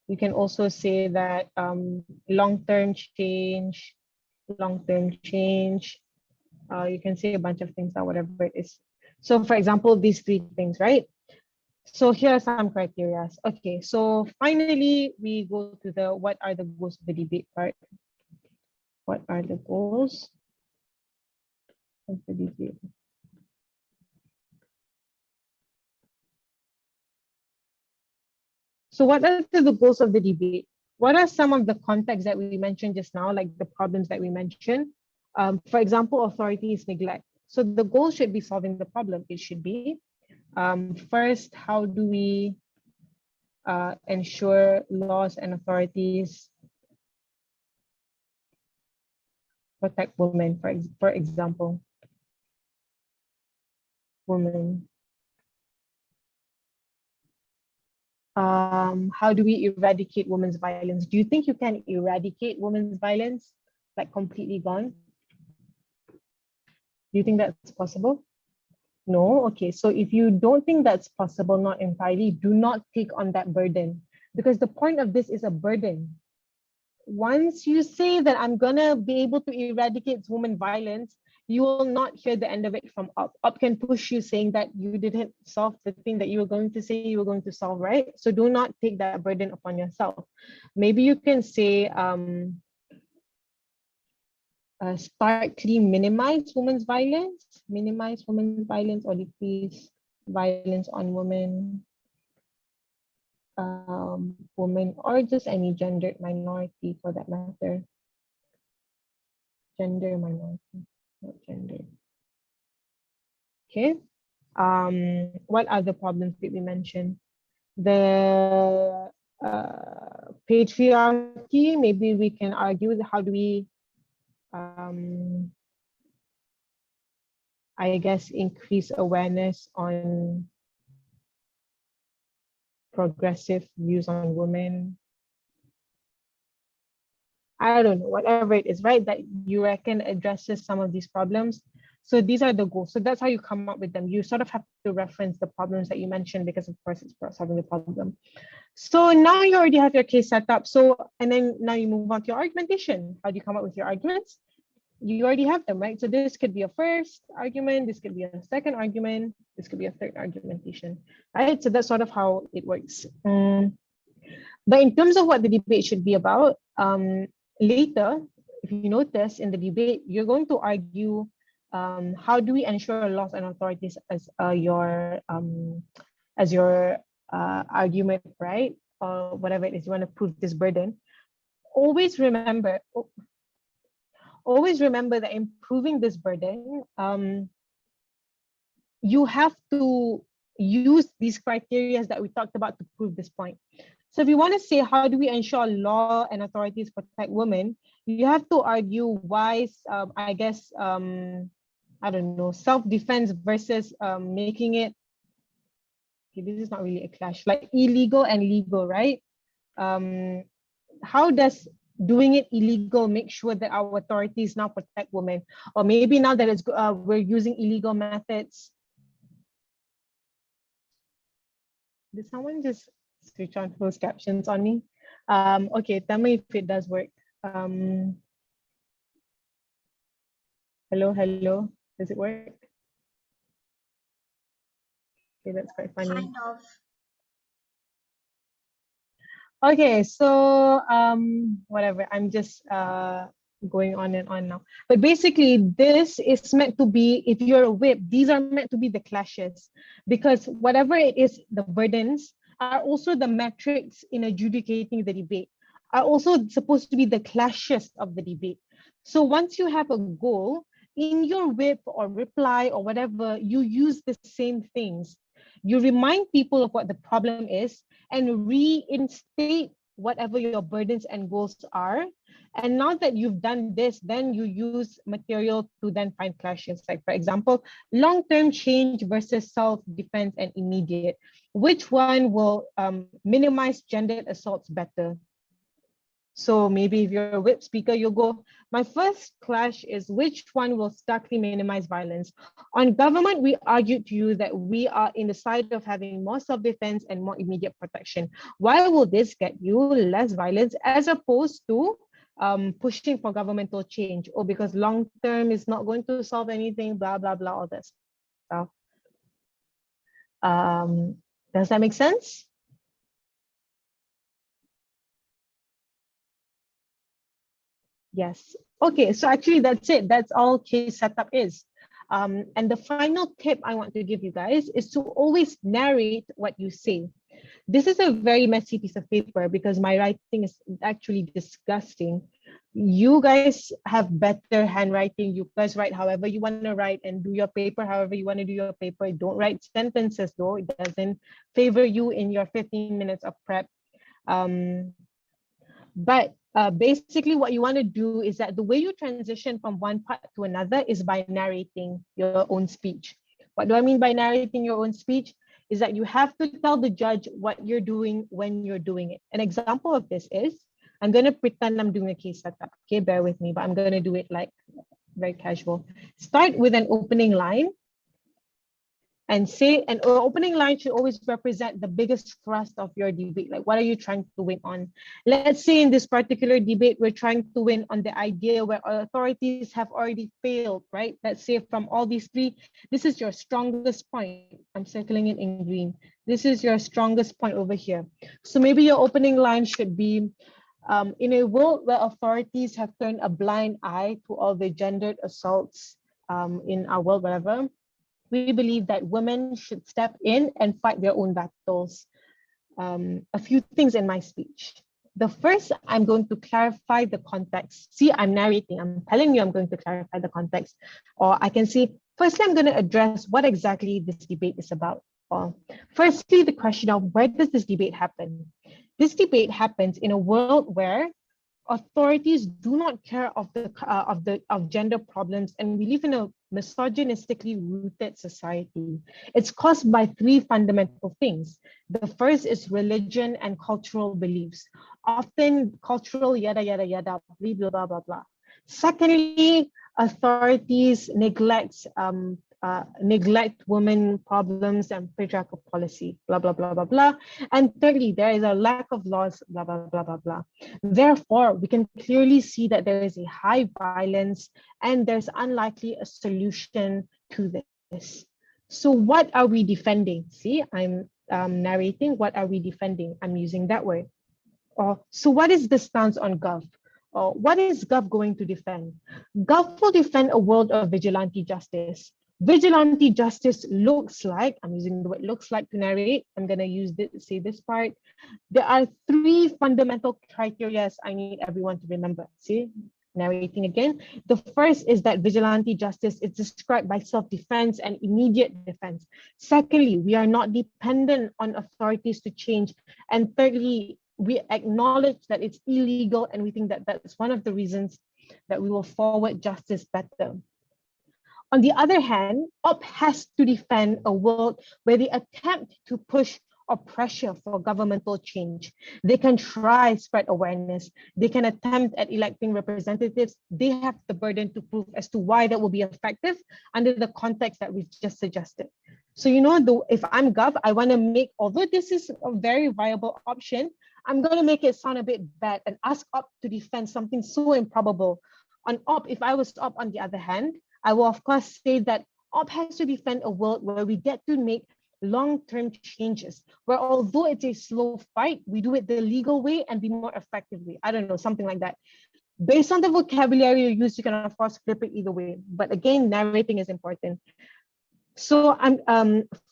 You can also say that long-term change. You can say a bunch of things, or whatever it is. So for example, these three things, right? So here are some criteria. Okay, so finally we go to the what are the goals of the debate part. What are the goals of the debate? So what are the goals of the debate? What are some of the contexts that we mentioned just now, like the problems that we mentioned? For example, authorities neglect. So the goal should be solving the problem. It should be, first, how do we ensure laws and authorities protect women, for example, women. How do we eradicate women's violence? Do you think you can eradicate women's violence, like completely gone? Do you think that's possible? No? Okay, so if you don't think that's possible, not entirely, do not take on that burden, because the point of this is a burden. Once you say that I'm gonna be able to eradicate women violence, you will not hear the end of it from up. Up can push you saying that you didn't solve the thing that you were going to say you were going to solve, right? So do not take that burden upon yourself. Maybe you can say, starkly minimize women's violence, or decrease violence on women, women, or just any gendered minority for that matter. Gender minority, not gender. Okay. What other problems did we mention? The patriarchy. Maybe we can argue how do we, I guess, increase awareness on progressive views on women. I don't know, whatever it is, right? That you reckon addresses some of these problems. So these are the goals. So that's how you come up with them. You sort of have to reference the problems that you mentioned because, of course, it's about solving the problem. So now you already have your case set up. So, and then now you move on to your argumentation. How do you come up with your arguments? You already have them, right? So this could be a first argument, this could be a second argument, this could be a third argumentation, right? So that's sort of how it works. But in terms of what the debate should be about, later, if you notice in the debate, you're going to argue how do we ensure laws and authorities as your argument, right? Or whatever it is you want to prove this burden. Always remember that in proving this burden, you have to use these criteria that we talked about to prove this point. So if you want to say, how do we ensure law and authorities protect women, you have to argue why, I guess, I don't know, self-defense versus making it, okay, this is not really a clash, like illegal and legal, right? How does doing it illegal make sure that our authorities now protect women? Or maybe now that it's we're using illegal methods. Did someone just switch on closed captions on me? Okay, tell me if it does work. Hello, does it work? Okay, that's quite funny. Kind of. Okay, so whatever, I'm just going on and on now. But basically, this is meant to be, if you're a whip, these are meant to be the clashes, because whatever it is, the burdens are also the metrics in adjudicating the debate, are also supposed to be the clashes of the debate. So once you have a goal, in your whip or reply or whatever, you use the same things. You remind people of what the problem is and reinstate whatever your burdens and goals are. And now that you've done this, then you use material to then find clashes. Like, for example, long-term change versus self-defense and immediate. Which one will minimize gendered assaults better? So maybe if you're a whip speaker, you'll go, my first clash is which one will starkly minimize violence? On government, we argued to you that we are in the side of having more self-defense and more immediate protection. Why will this get you less violence as opposed to pushing for governmental change? Or because long-term is not going to solve anything, blah, blah, blah, all that stuff. Does that make sense? Yes. Okay, so actually that's it. That's all case setup is. And the final tip I want to give you guys is to always narrate what you say. This is a very messy piece of paper because my writing is actually disgusting. You guys have better handwriting. You guys write however you want to write and do your paper however you want to do your paper. Don't write sentences though. It doesn't favor you in your 15 minutes of prep. But basically what you want to do is that the way you transition from one part to another is by narrating your own speech. What do I mean by narrating your own speech? Is that you have to tell the judge what you're doing when you're doing it. An example of this is, I'm going to pretend I'm doing a case setup. Okay, bear with me, but I'm going to do it like very casual. Start with an opening line. And say an opening line should always represent the biggest thrust of your debate. Like, what are you trying to win on? Let's say in this particular debate, we're trying to win on the idea where authorities have already failed, right? Let's say from all these three, this is your strongest point. I'm circling it in green. This is your strongest point over here. So maybe your opening line should be, in a world where authorities have turned a blind eye to all the gendered assaults in our world, whatever, we believe that women should step in and fight their own battles. A few things in my speech. The first, I'm going to clarify the context. See, I'm narrating. I'm telling you I'm going to clarify the context. Or I can say, Firstly, I'm going to address what exactly this debate is about. Firstly, the question of where does this debate happen? This debate happens in a world where authorities do not care of gender problems, and we live in a misogynistically rooted society. It's caused by three fundamental things. The first is religion and cultural beliefs, often cultural yada yada yada, blah blah blah blah blah. Secondly, authorities neglect women problems and patriarchal policy, blah blah blah blah blah. And thirdly, there is a lack of laws, blah blah blah blah blah. Therefore, we can clearly see that there is a high violence and there's unlikely a solution to this. So what are we defending? See, I'm narrating what are we defending? I'm using that word. So what is the stance on Gov? What is Gov going to defend? Gov will defend a world of vigilante justice. Vigilante justice looks like, I'm using the word looks like to narrate, I'm going to say this part. There are three fundamental criteria I need everyone to remember. See, narrating again. The first is that vigilante justice is described by self-defense and immediate defense. Secondly, we are not dependent on authorities to change. And thirdly, we acknowledge that it's illegal, and we think that that's one of the reasons that we will forward justice better. On the other hand, OP has to defend a world where they attempt to push or pressure for governmental change. They can try spread awareness. They can attempt at electing representatives. They have the burden to prove as to why that will be effective under the context that we've just suggested. So, if I'm Gov, I want to make, although this is a very viable option, I'm going to make it sound a bit bad and ask OP to defend something so improbable. On OP, if I was OP on the other hand, I will of course say that OP has to defend a world where we get to make long-term changes, where although it's a slow fight, we do it the legal way and the more effective way. I don't know, something like that. Based on the vocabulary you use, you can of course flip it either way. But again, narrating is important. So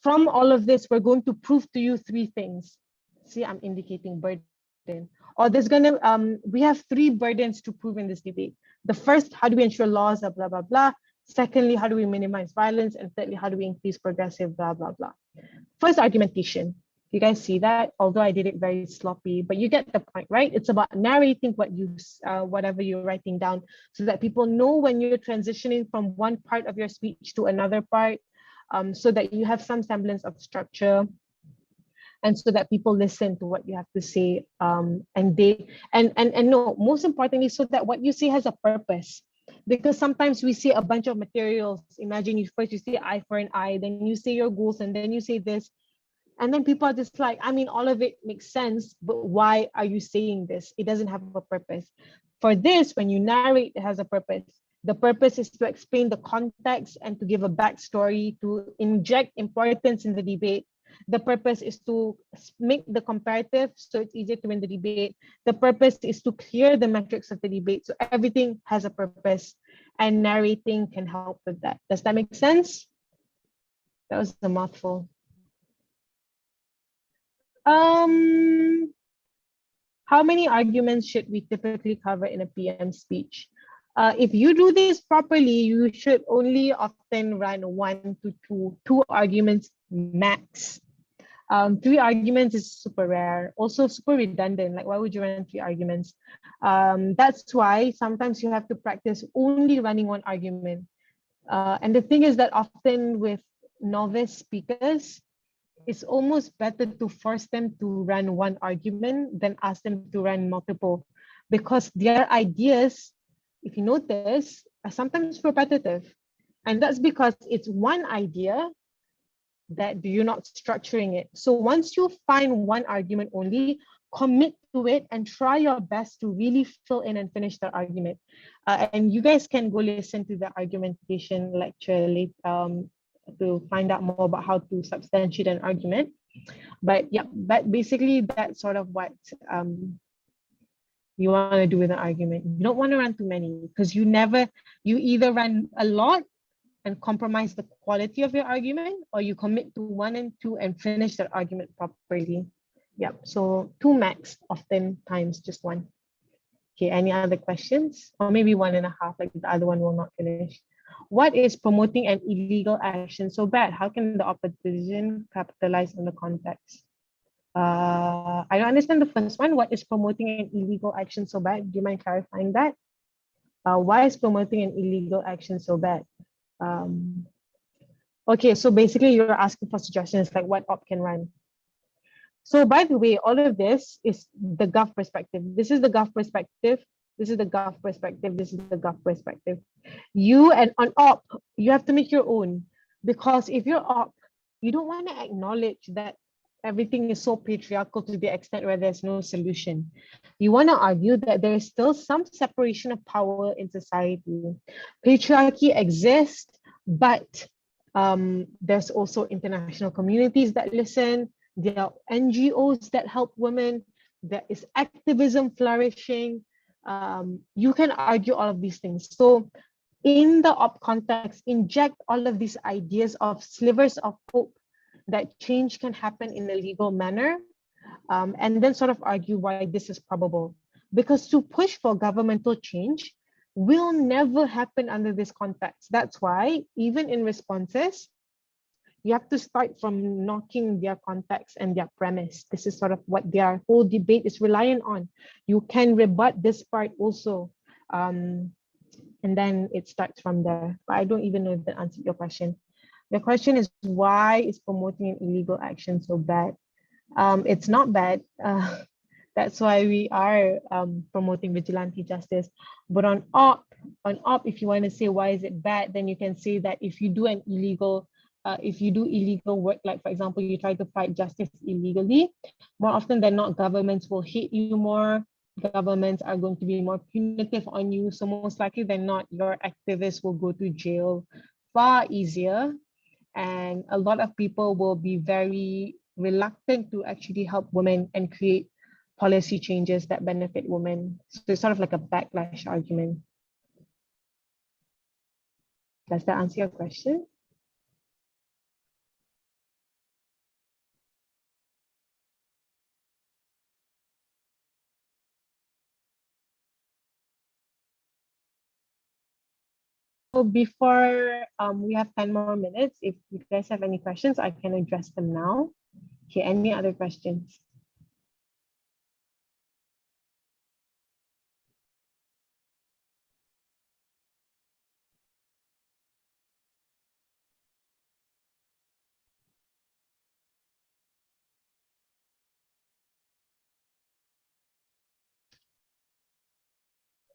from all of this, we're going to prove to you three things. See, I'm indicating burden. Or we have three burdens to prove in this debate. The first, how do we ensure laws are blah, blah, blah. Secondly, how do we minimize violence? And thirdly, how do we increase progressive blah, blah, blah. First, argumentation. You guys see that? Although I did it very sloppy, but you get the point, right? It's about narrating whatever you're writing down so that people know when you're transitioning from one part of your speech to another part, so that you have some semblance of structure. And so that people listen to what you have to say, and most importantly, so that what you say has a purpose. Because sometimes we see a bunch of materials. Imagine you say eye for an eye, then you say your goals, and then you say this. And then people are just like, I mean, all of it makes sense, but why are you saying this? It doesn't have a purpose. For this, when you narrate, it has a purpose. The purpose is to explain the context and to give a backstory, to inject importance in the debate. The purpose is to make the comparative so it's easier to win the debate. The purpose is to clear the metrics of the debate. So everything has a purpose, and narrating can help with that. Does that make sense? That was a mouthful. How many arguments should we typically cover in a PM speech? If you do this properly, you should only often run 1 to 2 arguments max. 3 arguments is super rare, also super redundant. Like, why would you run 3 arguments? That's why sometimes you have to practice only running 1 argument. And the thing is that often with novice speakers, it's almost better to force them to run 1 argument than ask them to run multiple, because their ideas, if you notice, are sometimes repetitive. And that's because it's 1 idea that you're not structuring it. So once you find 1 argument only, commit to it and try your best to really fill in and finish the argument. And you guys can go listen to the argumentation lecture later, to find out more about how to substantiate an argument. But yeah, basically that's sort of what you want to do with an argument. You don't want to run too many, because you either run a lot and compromise the quality of your argument, or you commit to 1 and 2 and finish that argument properly. Yeah, so 2 max, often times just 1. Okay, any other questions? Or maybe 1.5, like the other one will not finish. What is promoting an illegal action so bad? How can the opposition capitalize on the context? I don't understand the first one. What is promoting an illegal action so bad? Do you mind clarifying that? Why is promoting an illegal action so bad? Okay, so basically you're asking for suggestions like what op can run. So by the way, all of this is the Gov perspective. This is the Gov perspective. This is the Gov perspective. This is the Gov perspective. You and on op, you have to make your own, because if you're op, you don't want to acknowledge that everything is so patriarchal to the extent where there's no solution. You want to argue that there is still some separation of power in society. Patriarchy exists, but there's also international communities that listen. There are NGOs that help women. There is activism flourishing. You can argue all of these things. So in the op context, inject all of these ideas of slivers of hope that change can happen in a legal manner, and then sort of argue why this is probable. Because to push for governmental change will never happen under this context. That's why even in responses, you have to start from knocking their context and their premise. This is sort of what their whole debate is reliant on. You can rebut this part also. And then it starts from there. But I don't even know if that answered your question. The question is, why is promoting an illegal action so bad? It's not bad. That's why we are promoting vigilante justice. But on op, if you want to say why is it bad, then you can say that if you do illegal work, like for example, you try to fight justice illegally, more often than not, governments will hate you more. Governments are going to be more punitive on you. So most likely than not, your activists will go to jail far easier. And a lot of people will be very reluctant to actually help women and create policy changes that benefit women. So it's sort of like a backlash argument. Does that answer your question? So before we have 10 more minutes, if you guys have any questions, I can address them now. Okay, any other questions?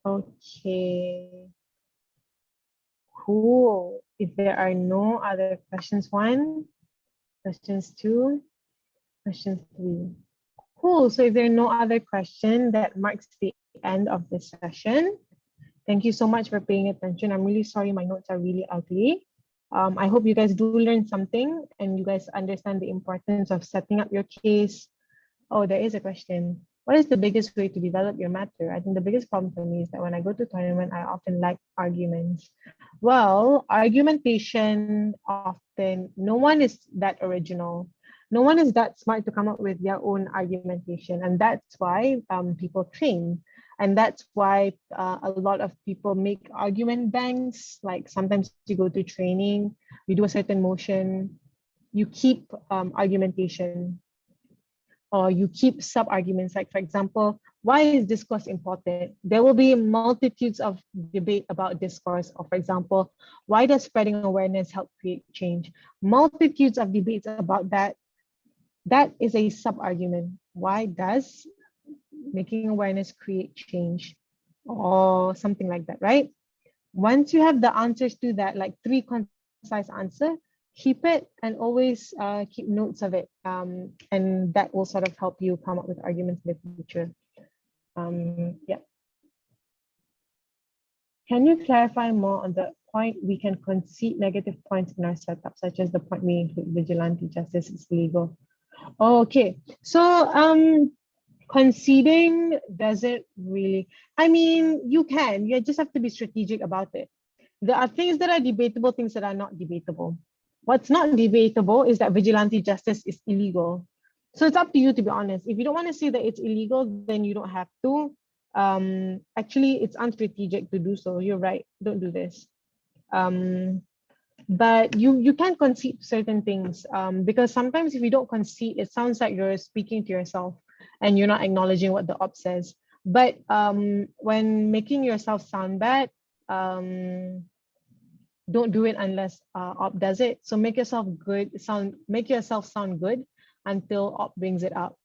Okay. Cool. If there are no other questions, one, questions two, questions three. Cool. So if there are no other questions, that marks the end of this session. Thank you so much for paying attention. I'm really sorry my notes are really ugly. I hope you guys do learn something and you guys understand the importance of setting up your case. Oh, there is a question. What is the biggest way to develop your matter? I think the biggest problem for me is that when I go to tournament, I often lack arguments. Well, argumentation often, no one is that original. No one is that smart to come up with their own argumentation. And that's why people train. And that's why a lot of people make argument banks. Like sometimes you go to training, you do a certain motion, you keep argumentation, or you keep sub-arguments. Like for example, why is discourse important? There will be multitudes of debate about discourse. Or for example, why does spreading awareness help create change? Multitudes of debates about that. That is a sub-argument. Why does making awareness create change? Or something like that, right? Once you have the answers to that, like 3 concise answer, keep it and always keep notes of it. And that will sort of help you come up with arguments in the future. Yeah. Can you clarify more on the point we can concede negative points in our setup, such as the point we include vigilante justice is legal? Okay, so conceding doesn't really, I mean, you just have to be strategic about it. There are things that are debatable, things that are not debatable. What's not debatable is that vigilante justice is illegal. So it's up to you, to be honest. If you don't want to say that it's illegal, then you don't have to. Actually, it's unstrategic to do so. You're right. Don't do this. But you can concede certain things, because sometimes if you don't concede, it sounds like you're speaking to yourself and you're not acknowledging what the op says. But when making yourself sound bad, don't do it unless op does it. So make yourself sound good until op brings it up.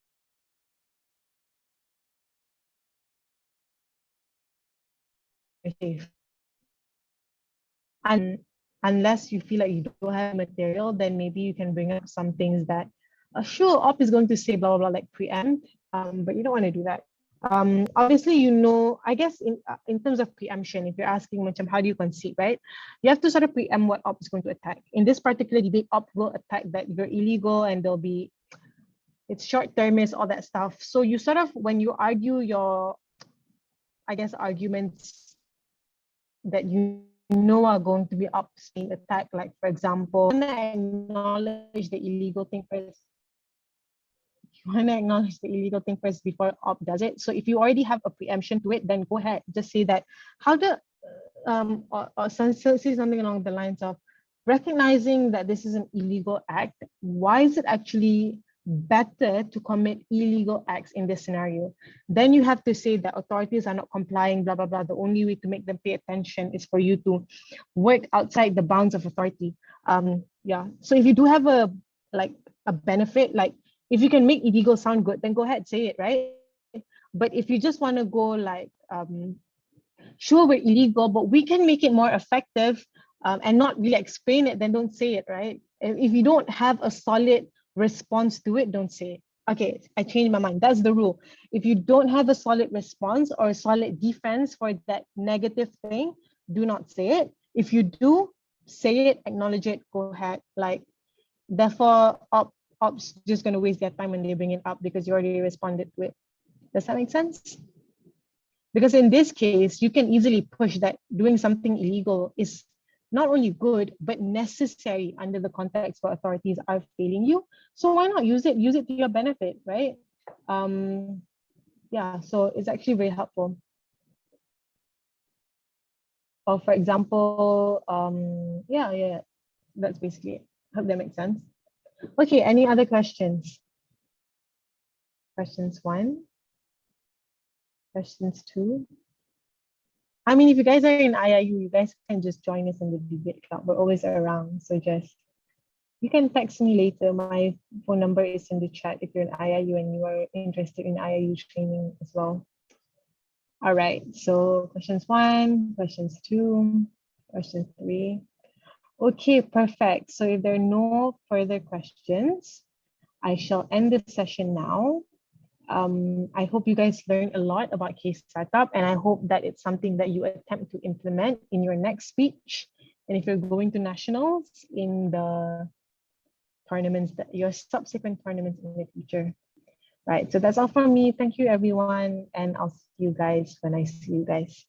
And unless you feel like you don't have material, then maybe you can bring up some things that sure, op is going to say blah blah blah, like preempt, but you don't want to do that. Obviously, I guess in terms of preemption, if you're asking how do you concede, right? You have to sort of preempt what op is going to attack. In this particular debate, op will attack that you're illegal and it's short-termist, all that stuff. So you sort of, when you argue your, I guess, arguments that you know are going to be up being attacked, like for example, you want to acknowledge the illegal thing first. You want to acknowledge the illegal thing first before op does it. So if you already have a preemption to it, then go ahead. Just say that or say something along the lines of recognizing that this is an illegal act. Why is it actually better to commit illegal acts in this scenario? Then you have to say that authorities are not complying, blah, blah, blah. The only way to make them pay attention is for you to work outside the bounds of authority. Yeah. So if you do have a benefit, like if you can make illegal sound good, then go ahead, say it, right? But if you just want to go like, sure, we're illegal, but we can make it more effective and not really explain it, then don't say it, right? If you don't have a solid response to it, don't say it. Okay, I changed my mind. That's the rule. If you don't have a solid response or a solid defense for that negative thing, do not say it. If you do, say it, acknowledge it, go ahead. Like, therefore, ops just going to waste their time when they bring it up because you already responded to it. Does that make sense? Because in this case, you can easily push that doing something illegal is not only good, but necessary under the context where authorities are failing you. So why not use it? Use it to your benefit, right? Yeah, so it's actually very helpful. Or for example, yeah, that's basically it. Hope that makes sense. Okay, any other questions? Questions 1? Questions 2? I mean, if you guys are in IIU, you guys can just join us in the debate club. We're always around, so you can text me later. My phone number is in the chat if you're in IIU and you are interested in IIU training as well. All right, so questions 1, questions 2, question 3. Okay, perfect. So if there are no further questions, I shall end the session now. I hope you guys learned a lot about case setup, and I hope that it's something that you attempt to implement in your next speech. And if you're going to nationals, in the tournaments, your subsequent tournaments in the future. Right, so that's all from me. Thank you, everyone, and I'll see you guys when I see you guys.